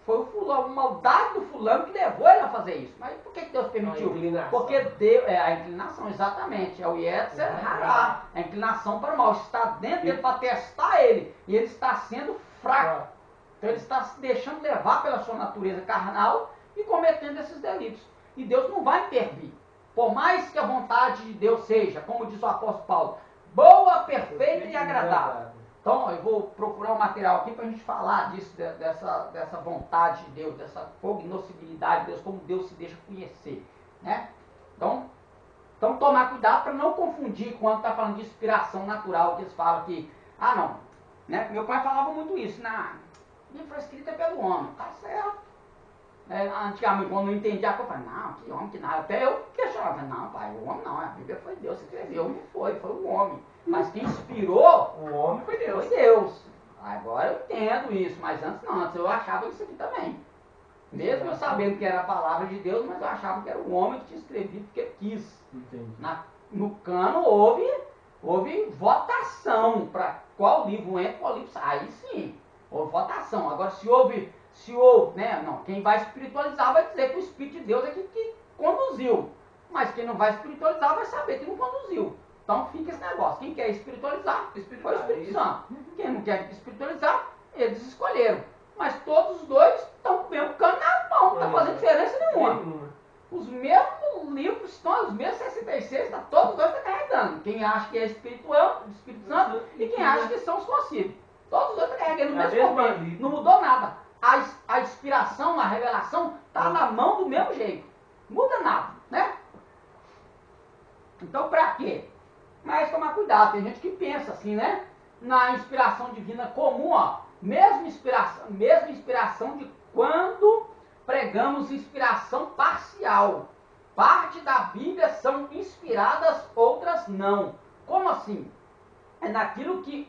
Foi o fulano, a maldade do fulano que levou ele a fazer isso. Mas por que Deus permitiu? Porque Deus, a inclinação, exatamente. É o Yetzer Hará. A inclinação para o mal. Está dentro dele para testar ele. E ele está sendo fraco. Então ele está se deixando levar pela sua natureza carnal e cometendo esses delitos. E Deus não vai intervir. Por mais que a vontade de Deus seja, como diz o apóstolo Paulo, boa, perfeita e agradável. Então eu vou procurar um material aqui para a gente falar disso, dessa vontade de Deus, dessa cognoscibilidade de Deus, como Deus se deixa conhecer. Né? Então tomar cuidado para não confundir quando está falando de inspiração natural, que eles falam que, não, né? Meu pai falava muito isso, Bíblia foi escrita pelo homem, tá certo. Antigamente, quando não entendia, eu falei, não, que homem, que nada. Até eu questionava, não, pai, o homem não, a Bíblia foi Deus que escreveu, não foi o homem. Mas quem inspirou, o homem foi Deus. Foi Deus. Agora eu entendo isso, mas antes não, antes eu achava isso aqui também. Mesmo eu sabendo que era a palavra de Deus, mas eu achava que era o homem que tinha escrevido porque ele quis. Entendi. No cano houve votação para qual livro entra, qual livro sai. Aí sim, houve votação. Agora se houve, né? Não, quem vai espiritualizar vai dizer que o Espírito de Deus é que conduziu. Mas quem não vai espiritualizar vai saber que não conduziu. Então fica esse negócio. Quem quer espiritualizar, foi o Espírito Santo. Quem não quer espiritualizar, eles escolheram. Mas todos os dois estão com o mesmo cano na mão, não está fazendo diferença nenhuma. Os mesmos livros estão, os mesmos 66, todos os dois estão carregando. Quem acha que é Espírito Santo e quem acha que são os concílios. Todos os dois estão carregando o mesmo momento. Não mudou nada. A inspiração, a revelação está na mão do mesmo jeito. Não muda nada, né? Então para quê? Mas tomar cuidado, tem gente que pensa assim, né? Na inspiração divina comum, mesma inspiração de quando pregamos inspiração parcial. Parte da Bíblia são inspiradas, outras não. Como assim? É naquilo que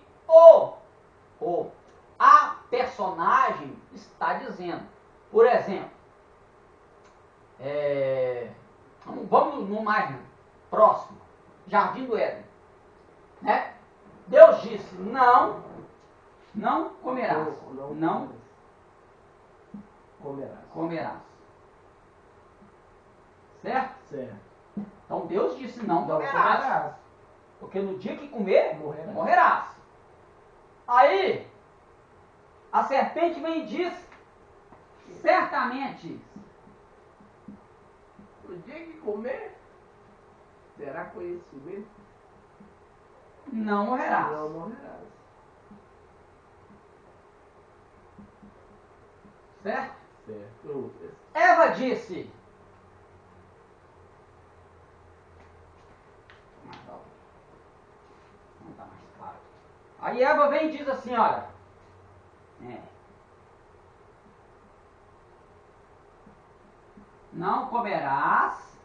a personagem está dizendo. Por exemplo, vamos no mais próximo. Jardim do Éden. Né? Deus disse, não comerás. Não comerás. Certo? Certo. Então Deus disse, não comerás. Porque no dia que comer, morrerás. Aí, a serpente vem e diz, certamente, no dia que comer, será conhecimento? Não morrerás. Não morrerás. Certo? Certo. Eva disse. Não tá mais claro. Aí Eva vem e diz assim, olha. Não comerás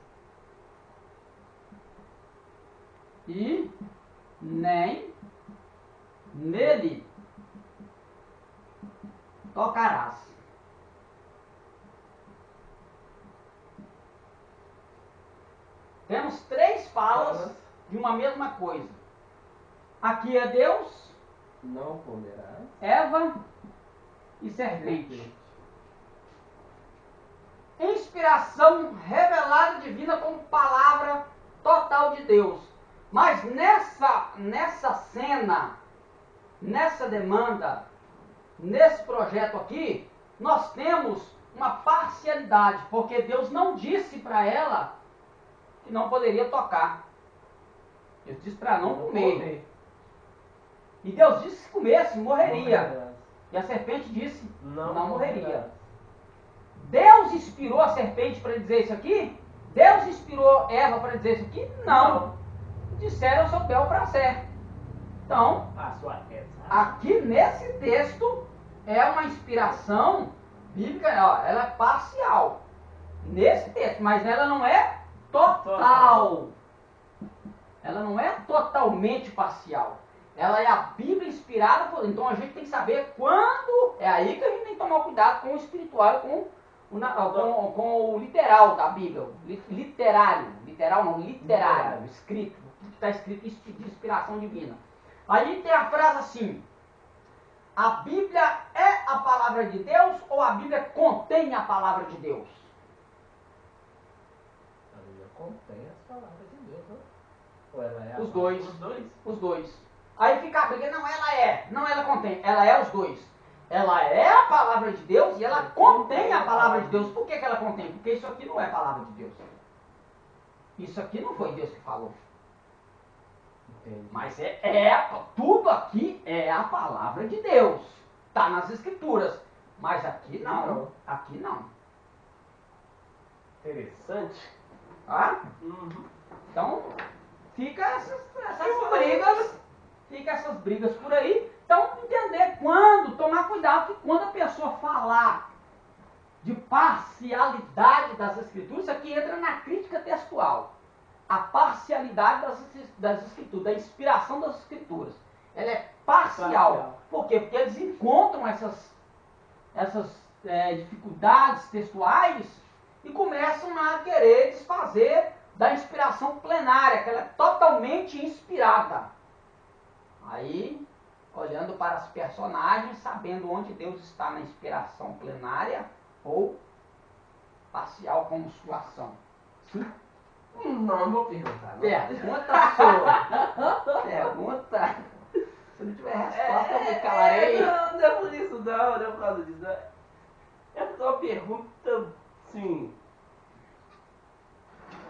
e nem nele tocarás. Temos três falas de uma mesma coisa. Aqui é Deus, não comerás, Eva e serpente. Inspiração revelada divina como palavra total de Deus. Mas nessa cena, nessa demanda, nesse projeto aqui, nós temos uma parcialidade, porque Deus não disse para ela que não poderia tocar. Deus disse para não comer. E Deus disse que se comesse, morreria. E a serpente disse, não morreria. Deus inspirou a serpente para dizer isso aqui? Deus inspirou Eva para dizer isso aqui? Não. Disseram ao seu bel prazer. Então, aqui nesse texto é uma inspiração bíblica, ela é parcial. Nesse texto, mas ela não é total. Ela não é totalmente parcial. Ela é a Bíblia inspirada, então a gente tem que saber quando. É aí que a gente tem que tomar cuidado com o espiritual, com o literal da Bíblia, literário. literal, não, literário, escrito, que está escrito de inspiração divina. Aí tem a frase assim: a Bíblia é a palavra de Deus ou a Bíblia contém a palavra de Deus? A Bíblia contém as palavras de Deus, né? Ou ela é a Os palavra- dois. Os dois? Os dois. Aí fica a briga, não, ela contém, ela é os dois. Ela é a palavra de Deus e ela contém a palavra de Deus. Por que ela contém? Porque isso aqui não é palavra de Deus. Isso aqui não foi Deus que falou. Entendi. Mas tudo aqui é a palavra de Deus. Está nas escrituras. Mas aqui não. Aqui não. Interessante. Tá? Uhum. Então, fica essas brigas. Fica essas brigas por aí. Então, entender quando, tomar cuidado, que quando a pessoa falar de parcialidade das escrituras, isso aqui entra na crítica textual. A parcialidade das escrituras, da inspiração das escrituras. Ela é parcial. Por quê? Porque eles encontram essas dificuldades textuais e começam a querer desfazer da inspiração plenária, que ela é totalmente inspirada. Aí, olhando para as personagens, sabendo onde Deus está na inspiração plenária ou parcial como sua ação. Sim? Não vou perguntar. Não. Pergunta sua. Pergunta. Se não tiver resposta, eu me calarei. Não é por isso não é por causa disso. É uma pergunta, assim...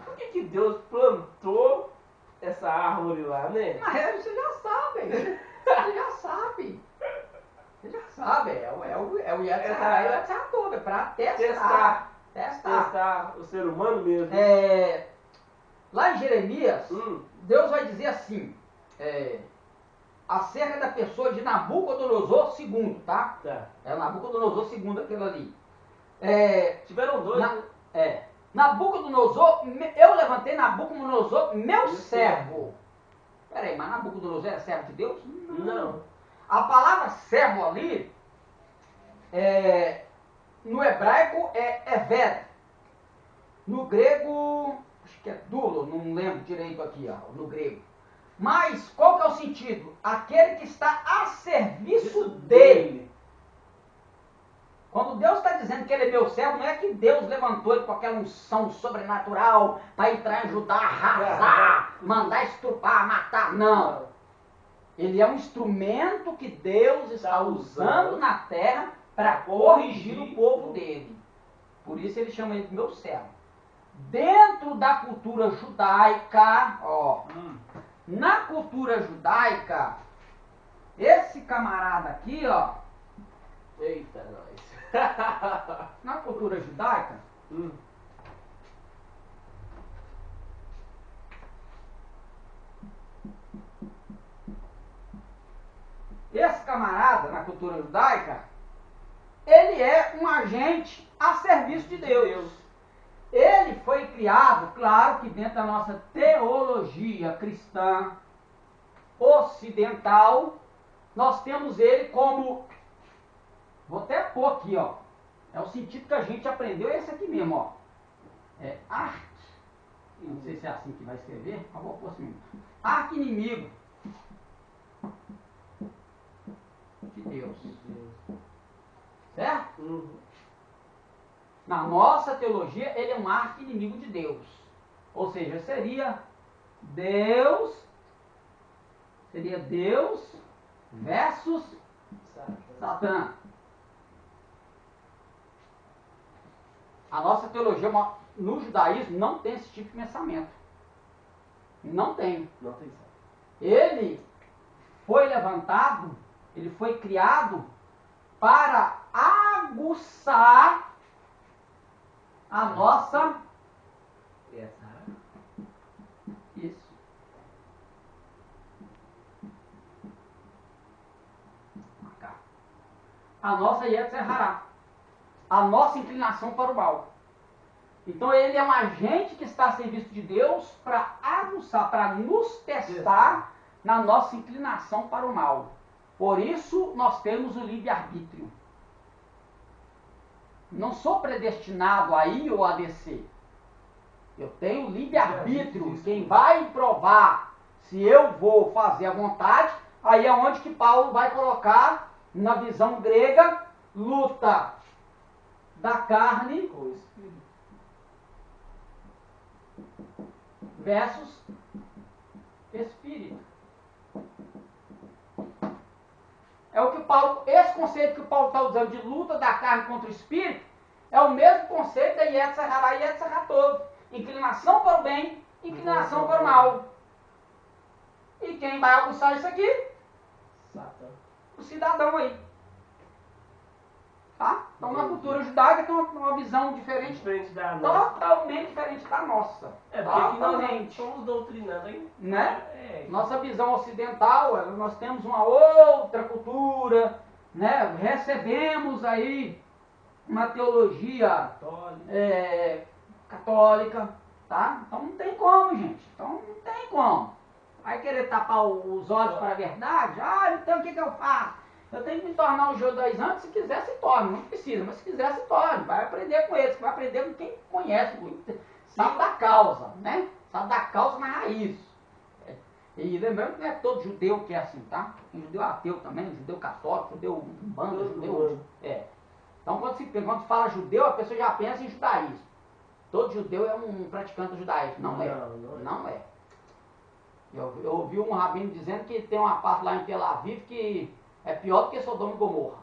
Por que Deus plantou essa árvore lá, né? Mas você já sabe. Você já sabe. Você já sabe. É o Yetzirah e o Yetzirah, é para testar. Testar o ser humano mesmo. Lá em Jeremias, Hum. Deus vai dizer assim, acerca da pessoa de Nabucodonosor II, tá? Tá. É o Nabucodonosor II, aquele ali. Tiveram dois, né? Nabucodonosor, eu levantei Nabucodonosor, meu servo. Peraí, mas Nabucodonosor era servo de Deus? Não. A palavra servo ali, no hebraico é eved. No grego, acho que é dulo, não lembro direito aqui, ó, no grego. Mas qual que é o sentido? Aquele que está a serviço dele. Quando Deus está dizendo que ele é meu servo, não é que Deus levantou ele com aquela unção sobrenatural para entrar e ajudar, arrasar, mandar estrupar, matar. Não. Ele é um instrumento que Deus está usando na terra para corrigir o povo dele. Por isso ele chama ele de meu servo. Dentro da cultura judaica, na cultura judaica, esse camarada aqui, Eita, nós. na cultura judaica, esse camarada, na cultura judaica, ele é um agente a serviço de Deus. Ele foi criado, claro que dentro da nossa teologia cristã ocidental, nós temos ele como, vou até pôr aqui, é o sentido que a gente aprendeu, é esse aqui mesmo, é arque, não sei se é assim que vai escrever, mas vou pôr assim, arqui-inimigo de Deus, certo? Na nossa teologia, ele é um arqui-inimigo de Deus. Ou seja, seria Deus versus Satã. A nossa teologia no judaísmo não tem esse tipo de pensamento. Não tem. Não tem. Ele foi levantado, ele foi criado para aguçar a nossa... Isso. A nossa Yetzirah. A nossa inclinação para o mal. Então ele é um agente que está a serviço de Deus para aguçar, para nos testar na nossa inclinação para o mal. Por isso nós temos o livre-arbítrio. Não sou predestinado a ir ou a descer. Eu tenho livre-arbítrio. Quem vai provar se eu vou fazer a vontade, aí é onde que Paulo vai colocar, na visão grega, luta da carne Com o Espírito. versus espírito. É o que Paulo, esse conceito que o Paulo está usando de luta da carne contra o espírito, é o mesmo conceito da Yetzer Hará e Yetzer Hatov. Inclinação para o bem, inclinação para o mal. E quem vai alcançar isso aqui? Satã. O cidadão aí. Tá? Então na cultura judaica tem uma visão diferente, Diferente da nossa. totalmente diferente da nossa. É porque aqui nós Totalmente. somos doutrinados aí. Né? É. Nossa visão ocidental, nós temos uma outra cultura, né? Recebemos aí uma teologia Católico. católica, tá? Então não tem como, gente. Então não tem como. Vai querer tapar os olhos para a verdade? Ah, então o que eu faço? Eu tenho que me tornar um judaizante, se quiser se torne, não precisa, mas se quiser se torne. Vai aprender com eles, vai aprender com quem conhece, sabe da causa, né? Sabe da causa na raiz. E lembrando que não é todo judeu que é assim, tá? Tem judeu ateu também, judeu católico, judeu umbanda, judeu... Então quando se fala judeu, a pessoa já pensa em judaísmo. Todo judeu é um praticante do judaísmo. Não é. Não é. Eu ouvi um rabino dizendo que tem uma parte lá em Tel Aviv que é pior do que Sodoma e Gomorra.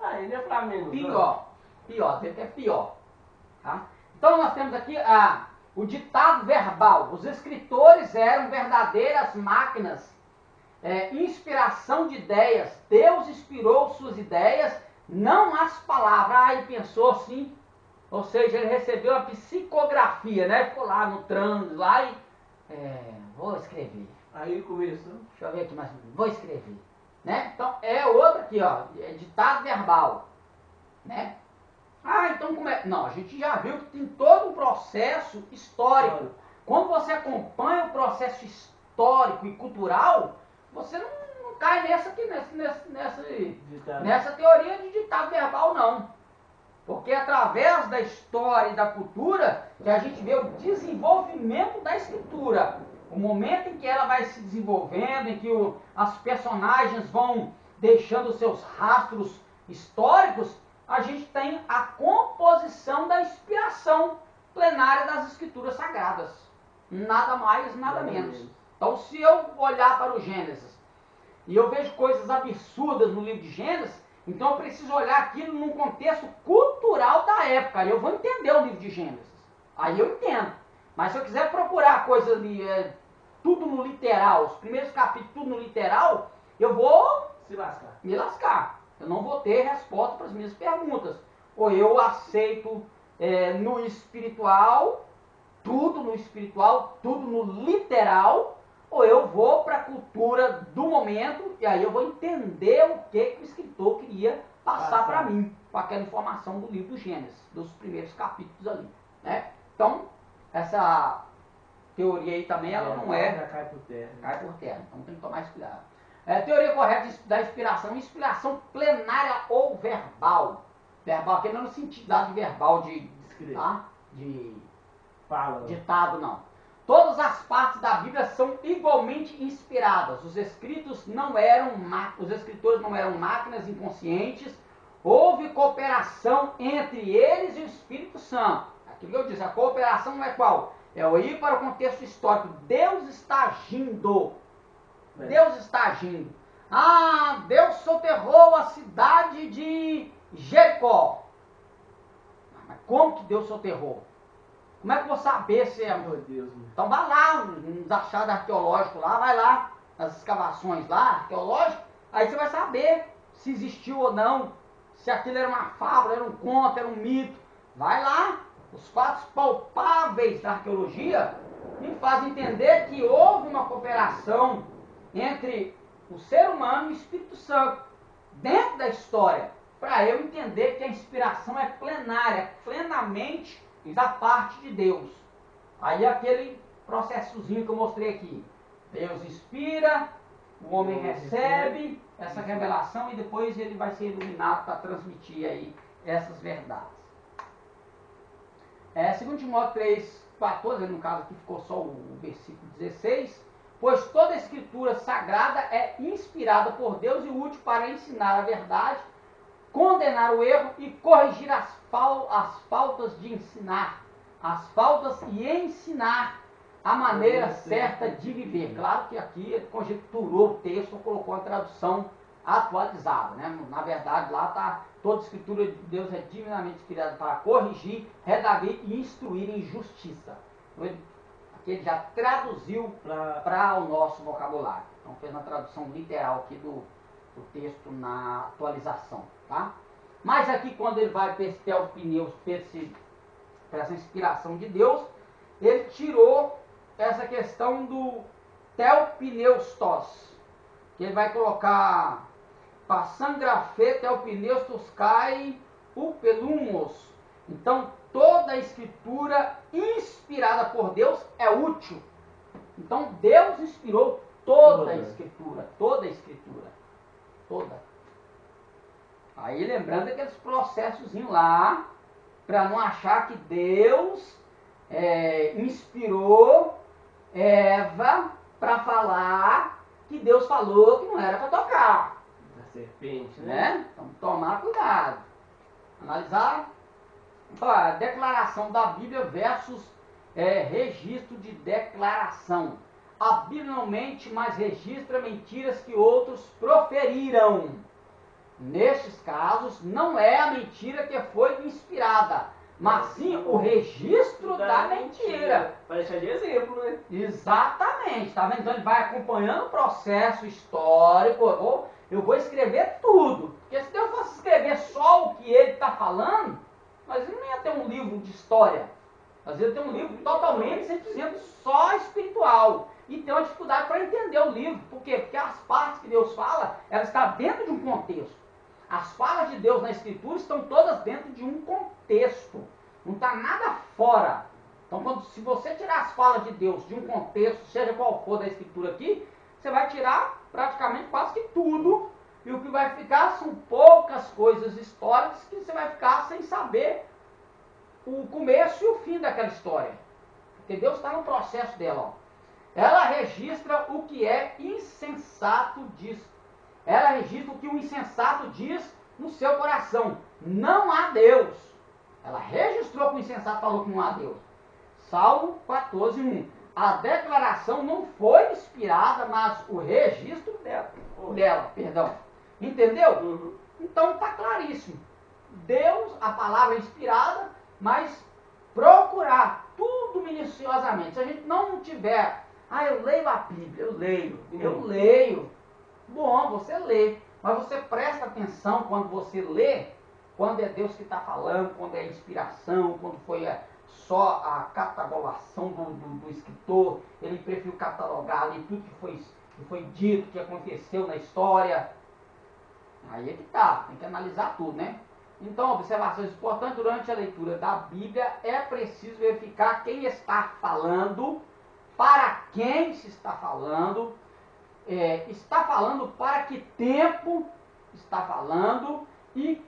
Ah, ele é Flamengo. Pior. Pior, dizendo que é pior. Tá? Então nós temos aqui o ditado verbal. Os escritores eram verdadeiras máquinas. Inspiração de ideias. Deus inspirou suas ideias, não as palavras. Ele pensou assim. Ou seja, ele recebeu a psicografia, né? Ficou lá no trânsito, lá e... vou escrever. Aí ele começou. Deixa eu ver aqui mais. Vou escrever. Né? Então, é outra aqui, ó. É ditado verbal. Né? Então como é? Não, a gente já viu que tem todo um processo histórico. Quando você acompanha o processo histórico e cultural, você não cai nessa teoria de ditado verbal, não. Porque é através da história e da cultura que a gente vê o desenvolvimento da escritura. O momento em que ela vai se desenvolvendo, em que as personagens vão deixando seus rastros históricos, a gente tem a composição da inspiração plenária das escrituras sagradas. Nada mais, nada menos. Então, se eu olhar para o Gênesis e eu vejo coisas absurdas no livro de Gênesis, então eu preciso olhar aquilo num contexto cultural da época. E eu vou entender o livro de Gênesis. Aí eu entendo. Mas se eu quiser procurar coisas ali, tudo no literal, os primeiros capítulos tudo no literal, eu vou me lascar. Eu não vou ter resposta para as minhas perguntas. Ou eu aceito no espiritual, tudo no literal, ou eu vou para a cultura do momento e aí eu vou entender o que o escritor queria passar para mim com aquela informação do livro do Gênesis, dos primeiros capítulos ali. Né? Então, essa teoria aí também, ela não cai por terra. Cai por terra, então tem que tomar esse cuidado. Teoria correta da inspiração plenária ou verbal. Verbal aqui não no sentido de verbal de Fala. ditado, não. Todas as partes da Bíblia são igualmente inspiradas. Os escritores não eram máquinas inconscientes. Houve cooperação entre eles e o Espírito Santo. Aquilo que eu disse, a cooperação não é qual? É o ir para o contexto histórico. Deus está agindo. Deus está agindo. Deus soterrou a cidade de Jericó. Mas como que Deus soterrou? Como é que eu vou saber se é... Meu Deus. Então vai lá, nos achados arqueológicos lá, vai lá, nas escavações lá, arqueológicas, aí você vai saber se existiu ou não, se aquilo era uma fábula, era um conto, era um mito. Vai lá, os fatos palpáveis da arqueologia me fazem entender que houve uma cooperação entre o ser humano e o Espírito Santo, dentro da história, para eu entender que a inspiração é plenária, plenamente da parte de Deus. Aí aquele processozinho que eu mostrei aqui. Deus inspira, o homem recebe essa revelação e depois ele vai ser iluminado para transmitir aí essas verdades. 2 Timóteo 3, 14, no caso aqui ficou só o versículo 16, pois toda a escritura sagrada é inspirada por Deus e útil para ensinar a verdade, condenar o erro e corrigir as faltas de ensinar, as faltas e ensinar a maneira certa de viver. Claro que aqui ele conjecturou o texto, colocou a tradução atualizada, né? Na verdade lá está, toda a escritura de Deus é divinamente criada para corrigir, redarguir e instruir em justiça. Então, aqui ele já traduziu para o nosso vocabulário. Então fez uma tradução literal aqui do texto na atualização, tá? Mas aqui quando ele vai para esse teopneus, para essa inspiração de Deus, ele tirou essa questão do teopneustos, que ele vai colocar passangrafê teopneustos cai upelumos. Então toda a escritura inspirada por Deus é útil. Então Deus inspirou toda a escritura, toda. Aí lembrando aqueles processozinhos lá, para não achar que Deus inspirou Eva para falar que Deus falou que não era para tocar. Da serpente, Né? Então tomar cuidado. Analisar a declaração da Bíblia versus registro de declaração. A Bíblia não mente, mas registra mentiras que outros proferiram. Nestes casos, não é a mentira que foi inspirada, mas sim o registro da mentira. Para deixar de exemplo, né? Exatamente, tá vendo? Então ele vai acompanhando o processo histórico. Eu vou escrever tudo, porque se eu fosse escrever só o que ele está falando, mas ele não ia ter um livro de história. Às vezes tem um livro totalmente 100% só espiritual. E tem uma dificuldade para entender o livro. Por quê? Porque as partes que Deus fala, elas estão dentro de um contexto. As falas de Deus na Escritura estão todas dentro de um contexto. Não está nada fora. Então, se você tirar as falas de Deus de um contexto, seja qual for da Escritura aqui, você vai tirar praticamente quase que tudo. E o que vai ficar são poucas coisas históricas que você vai ficar sem saber o começo e o fim daquela história. Porque Deus está no processo dela. Ó. Ela registra o que é insensato diz. Ela registra o que o insensato diz no seu coração. Não há Deus. Ela registrou que o insensato falou que não há Deus. Salmo 14:1. A declaração não foi inspirada, mas o registro dela. Entendeu? Uhum. Então está claríssimo. Deus, a palavra é inspirada, mas procurar tudo minuciosamente. Se a gente não tiver, eu leio a Bíblia, eu leio. Bom, você lê, mas você presta atenção quando você lê, quando é Deus que está falando, quando é inspiração, quando foi só a catalogação do escritor, ele preferiu catalogar ali tudo que foi dito, que aconteceu na história. Aí é que tá, tem que analisar tudo, né? Então, observações importantes: durante a leitura da Bíblia é preciso verificar quem está falando, para quem se está falando, para que tempo está falando e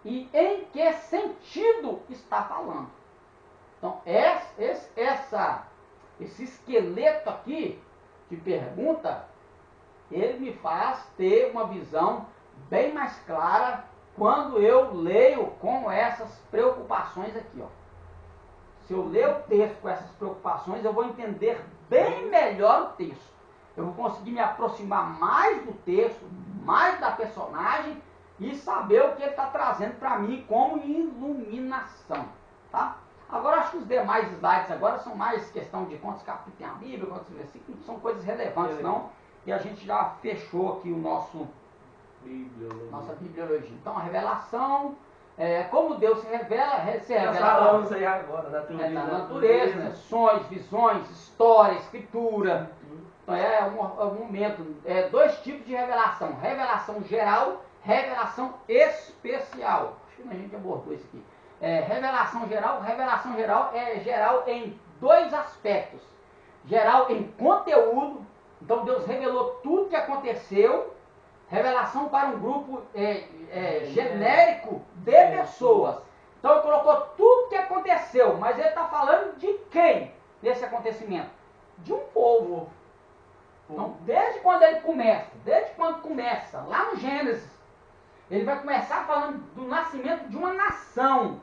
em que sentido está falando. Então, esse esqueleto aqui de pergunta, ele me faz ter uma visão bem mais clara quando eu leio com essas preocupações aqui, ó. Se eu ler o texto com essas preocupações, eu vou entender bem melhor o texto. Eu vou conseguir me aproximar mais do texto, mais da personagem e saber o que ele está trazendo para mim como iluminação, tá? Agora, acho que os demais slides agora são mais questão de quantos capítulos tem a Bíblia, quantos versículos, são coisas relevantes, não? E a gente já fechou aqui o nossa bibliologia. Então, a revelação, como Deus se revela Nós falamos aí agora da natureza, né? Sonhos, visões, história, escritura. Então, é um momento, dois tipos de revelação: revelação geral, revelação especial. Acho que a gente abordou isso aqui. Revelação geral é geral em dois aspectos: geral em conteúdo. Então Deus revelou tudo que aconteceu. Revelação para um grupo genérico de pessoas. Então ele colocou tudo que aconteceu, mas ele está falando de quem? desse acontecimento? De um povo. Então, desde quando começa, lá no Gênesis, ele vai começar falando do nascimento de uma nação.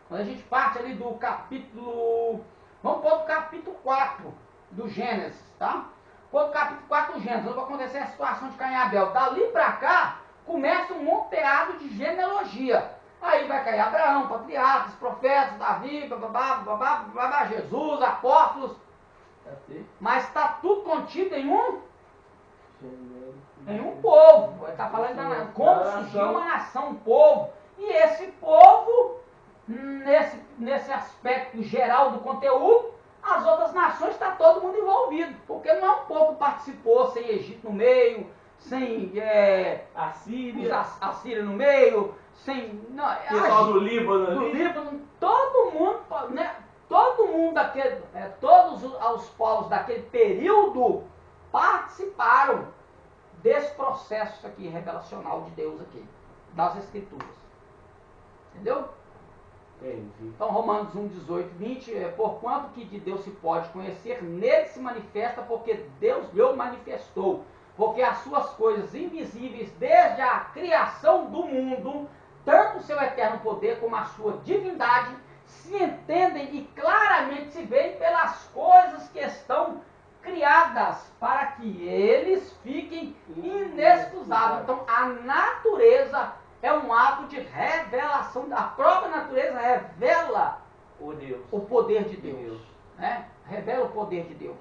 Quando a gente parte ali do capítulo, vamos pôr do capítulo 4 do Gênesis, tá? Pôr do capítulo 4 do Gênesis, onde vai acontecer a situação de Caim e Abel. Dali para cá, começa um monteado de genealogia. Aí vai cair Abraão, patriarcas, profetas, Davi, babá, Jesus, apóstolos. Mas está tudo contido em um povo. Ele está falando da como surgiu uma nação, um povo. E esse povo, nesse aspecto geral do conteúdo, as outras nações está todo mundo envolvido. Porque não é um povo que participou sem Egito no meio, sem a Síria no meio, sem. Não, pessoal do Líbano. Todo mundo, né? Todo mundo daquele, todos os povos daquele período participaram desse processo aqui revelacional de Deus aqui, das Escrituras. Entendeu? Entendi. Então Romanos 1, 18, 20, porquanto que de Deus se pode conhecer, nele se manifesta, porque Deus lhe manifestou. Porque as suas coisas invisíveis, desde a criação do mundo, tanto o seu eterno poder como a sua divindade, se entendem e claramente se veem pelas coisas que estão criadas, para que eles fiquem inexcusáveis. Então, a natureza é um ato de revelação. A própria natureza revela o poder de Deus. Né? Revela o poder de Deus.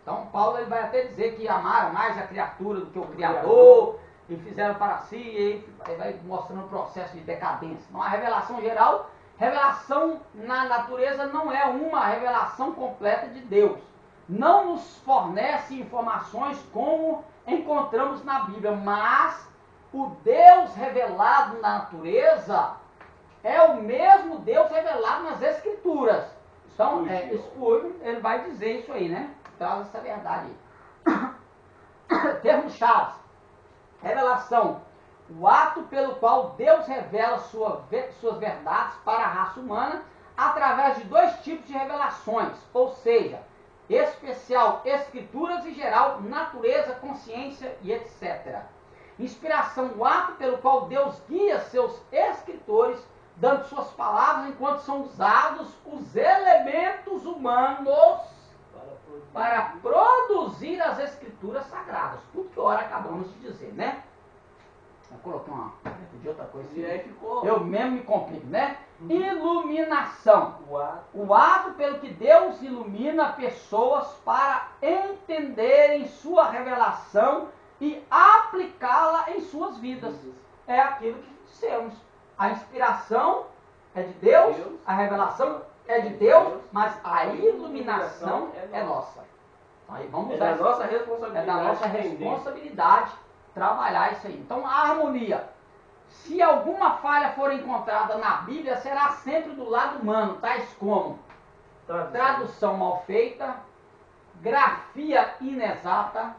Então, Paulo ele vai até dizer que amaram mais a criatura do que o Criador, e fizeram para si, e aí vai mostrando o processo de decadência. Então, a revelação geral, revelação na natureza não é uma revelação completa de Deus. Não nos fornece informações como encontramos na Bíblia, mas o Deus revelado na natureza é o mesmo Deus revelado nas Escrituras. Então, Spurgeon, ele vai dizer isso aí, né? Traz essa verdade aí. Termos-chave. Revelação. O ato pelo qual Deus revela suas verdades para a raça humana através de dois tipos de revelações, ou seja, especial, escrituras e geral, natureza, consciência e etc. Inspiração, o ato pelo qual Deus guia seus escritores, dando suas palavras enquanto são usados os elementos humanos para produzir as escrituras sagradas. Tudo que ora acabamos de dizer, né? Eu coloquei uma de outra coisa. E aí ficou. Eu mesmo me complico, né? Iluminação. O ato pelo que Deus ilumina pessoas para entenderem sua revelação e aplicá-la em suas vidas. É aquilo que dissemos. A inspiração é de Deus, a revelação é de Deus, mas a iluminação é nossa. Aí vamos É da nossa responsabilidade. É da nossa responsabilidade trabalhar isso aí. Então, a harmonia. Se alguma falha for encontrada na Bíblia, será sempre do lado humano, tais como tradução mal feita, grafia inexata,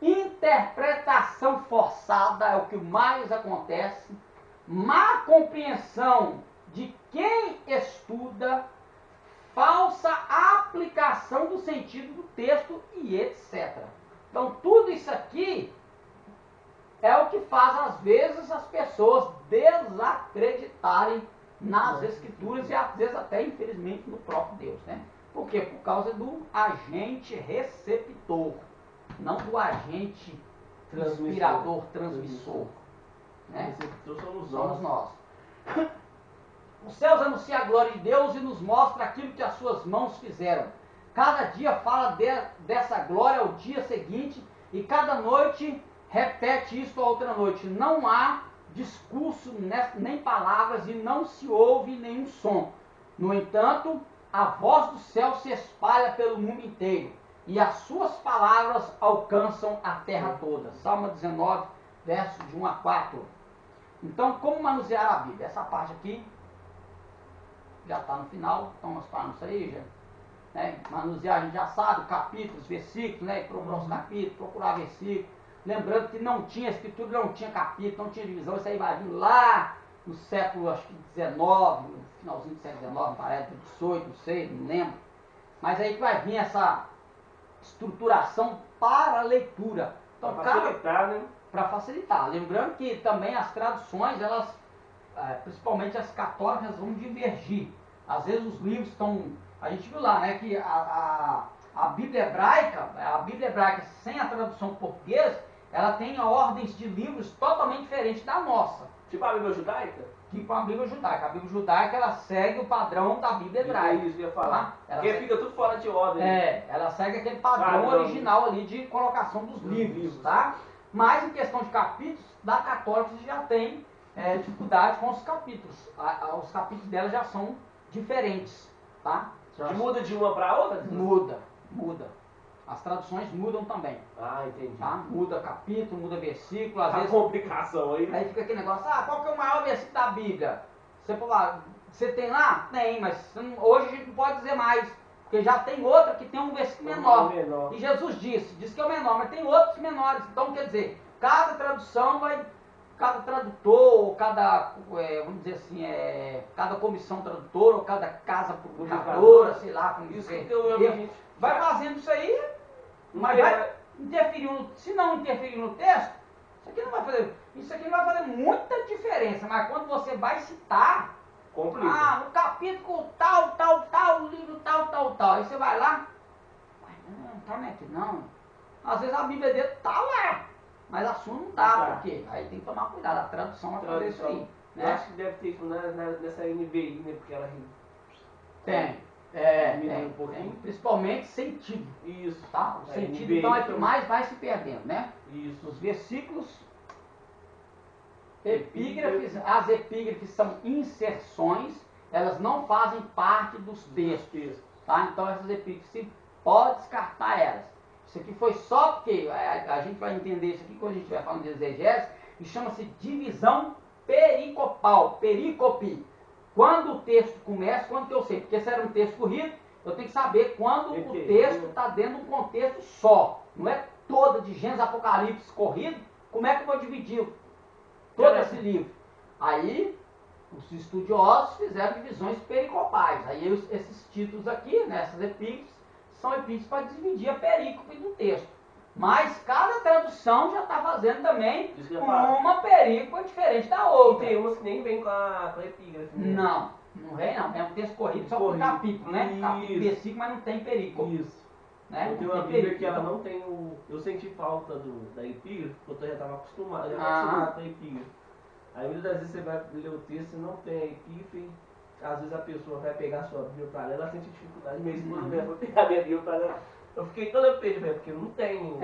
interpretação forçada, é o que mais acontece, má compreensão de quem estuda, falsa aplicação do sentido do texto e etc. Então, tudo isso aqui é o que faz, às vezes, as pessoas desacreditarem nas Escrituras e, às vezes, até, infelizmente, no próprio Deus, né? Por quê? Por causa do agente receptor, não do agente inspirador, transmissor. Né? Somos nós. Os céus anunciam a glória de Deus e nos mostra aquilo que as suas mãos fizeram. Cada dia fala dessa glória ao dia seguinte e cada noite repete isso a outra noite. Não há discurso nem palavras e não se ouve nenhum som. No entanto, a voz do céu se espalha pelo mundo inteiro e as suas palavras alcançam a terra toda. Salmo 19, versos de 1 a 4. Então, como manusear a Bíblia? Essa parte aqui já está no final, então nós falamos isso aí, já. Né? Manusear, a gente já sabe, capítulos, versículos, né? Procurar os capítulos, procurar versículos. Lembrando que não tinha escritura, não tinha capítulo, não tinha divisão, isso aí vai vir lá no século, acho que 19, no finalzinho do século 19, parece, 18, não sei, não lembro. Mas aí que vai vir essa estruturação para a leitura. Então, Pra facilitar, né? para facilitar. Lembrando que também as traduções, elas, principalmente as católicas, vão divergir. Às vezes os livros estão... A gente viu lá, né, que a Bíblia hebraica sem a tradução portuguesa, ela tem ordens de livros totalmente diferentes da nossa. Tipo a Bíblia judaica? Tipo a Bíblia judaica. A Bíblia judaica, ela segue o padrão da Bíblia hebraica. Isso que eu ia falar. Tá? Ela Porque segue- fica tudo fora de ordem. ela segue aquele padrão Padrão. original ali de colocação dos Dos livros, livros. tá? Mas em questão de capítulos, da católica você já tem dificuldade com os capítulos. Os capítulos dela já são diferentes, tá? Já Muda de uma pra outra? muda. As traduções mudam também, Ah, entendi. tá? Muda capítulo, muda versículo, às A vezes... complicação aí. Aí fica aquele negócio, qual que é o maior versículo da Bíblia? Você fala, você tem lá? Tem, mas hoje a gente não pode dizer mais, porque já tem outra que tem um versículo menor. Menor. E Jesus diz que é o menor, mas tem outros menores. Então, quer dizer, cada tradução cada tradutor, ou cada, vamos dizer assim, cada comissão tradutora, ou cada casa publicadora, sei lá como Isso dizer, que eu vai fazendo isso aí, mas Não vai interferir se não interferir no texto, isso aqui não vai fazer muita diferença, mas quando você vai citar, complica. no capítulo tal, livro tal, aí você vai lá, não tá aqui não. Às vezes a Bíblia dele tá lá, mas a sua não dá, Tá. por quê? Aí tem que tomar cuidado, a tradução vai fazer isso aí, Eu né? acho que deve ter isso nessa NVI, né? Porque ela Tem, diminui um pouquinho. principalmente sentido, Isso. tá? O A sentido NVI então é que também. mais vai se perdendo, né? Isso. Os versículos, as epígrafes são inserções, elas não fazem parte dos textos, tá? Então essas epígrafes você pode descartar elas. Isso aqui foi só porque a gente vai entender isso aqui quando a gente vai falando de exegese, e chama-se divisão pericopal, perícope. Quando o texto começa, quando que eu sei? Porque se era um texto corrido, eu tenho que saber quando o texto está dentro de um contexto só. Não é toda de Gênesis Apocalipse corrido, como é que eu vou dividir todo esse livro? Aí, os estudiosos fizeram divisões pericopais. Aí esses títulos aqui, né, essas epígrafes, são epígrafes para dividir a perícope do texto. Mas cada tradução já está fazendo também uma perícope diferente da E outra. tem umas que nem vem com a epígrafe. Né? Não vem não. É um texto corrido só por capítulo, né? Capítulo e Isso. versículo, mas não tem perícope. Isso. Né? Eu tenho Não uma tem Bíblia perícope, que ela então. não tem o... Eu senti falta da epígrafe, porque eu já estava acostumado, com a epígrafe. Aí muitas das vezes você vai ler o texto e não tem a epígrafe, às vezes a pessoa vai pegar a sua Bíblia para ler, ela sente dificuldade. Minha esposa mesmo foi pegar a minha Bíblia para ler. Eu fiquei toda perdido, porque não tem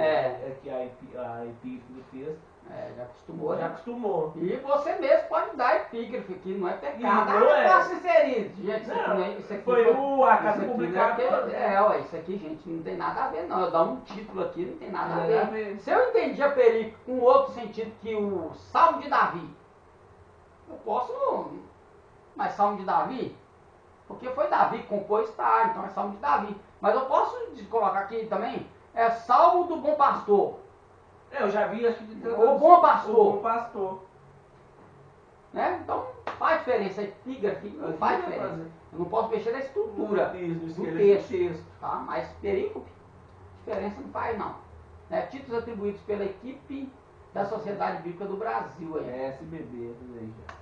aqui a epígrafe do texto. Já acostumou, Já né? acostumou. E você mesmo pode dar epígrafe aqui, não é pecado. Não é. Posso inserir. Gente, isso Não, aqui, isso aqui foi a casa isso aqui publicadora. não é ué, isso aqui, gente, não tem nada a ver, não. Eu dar um título aqui, não tem nada a Nada a ver. ver. Se eu entendi a perícope com outro sentido que o Salmo de Davi, eu posso. Mas Salmo de Davi? Porque foi Davi que compôs, tá, então é Salmo de Davi. Mas eu posso colocar aqui também, Salmo do Bom Pastor. Eu já vi, acho que... O Bom Pastor. O Bom Pastor. Né? Então faz diferença, a epígrafe não faz diferença. Eu não posso mexer na estrutura do texto, tá? Mas perícope, diferença não faz não. Né? Títulos atribuídos pela equipe da Sociedade Bíblica do Brasil aí. SBB, tudo aí já.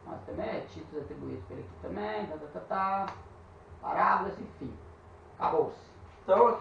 Mas também títulos atribuídos pela equipe também, parábolas, enfim. Acabou-se. Então,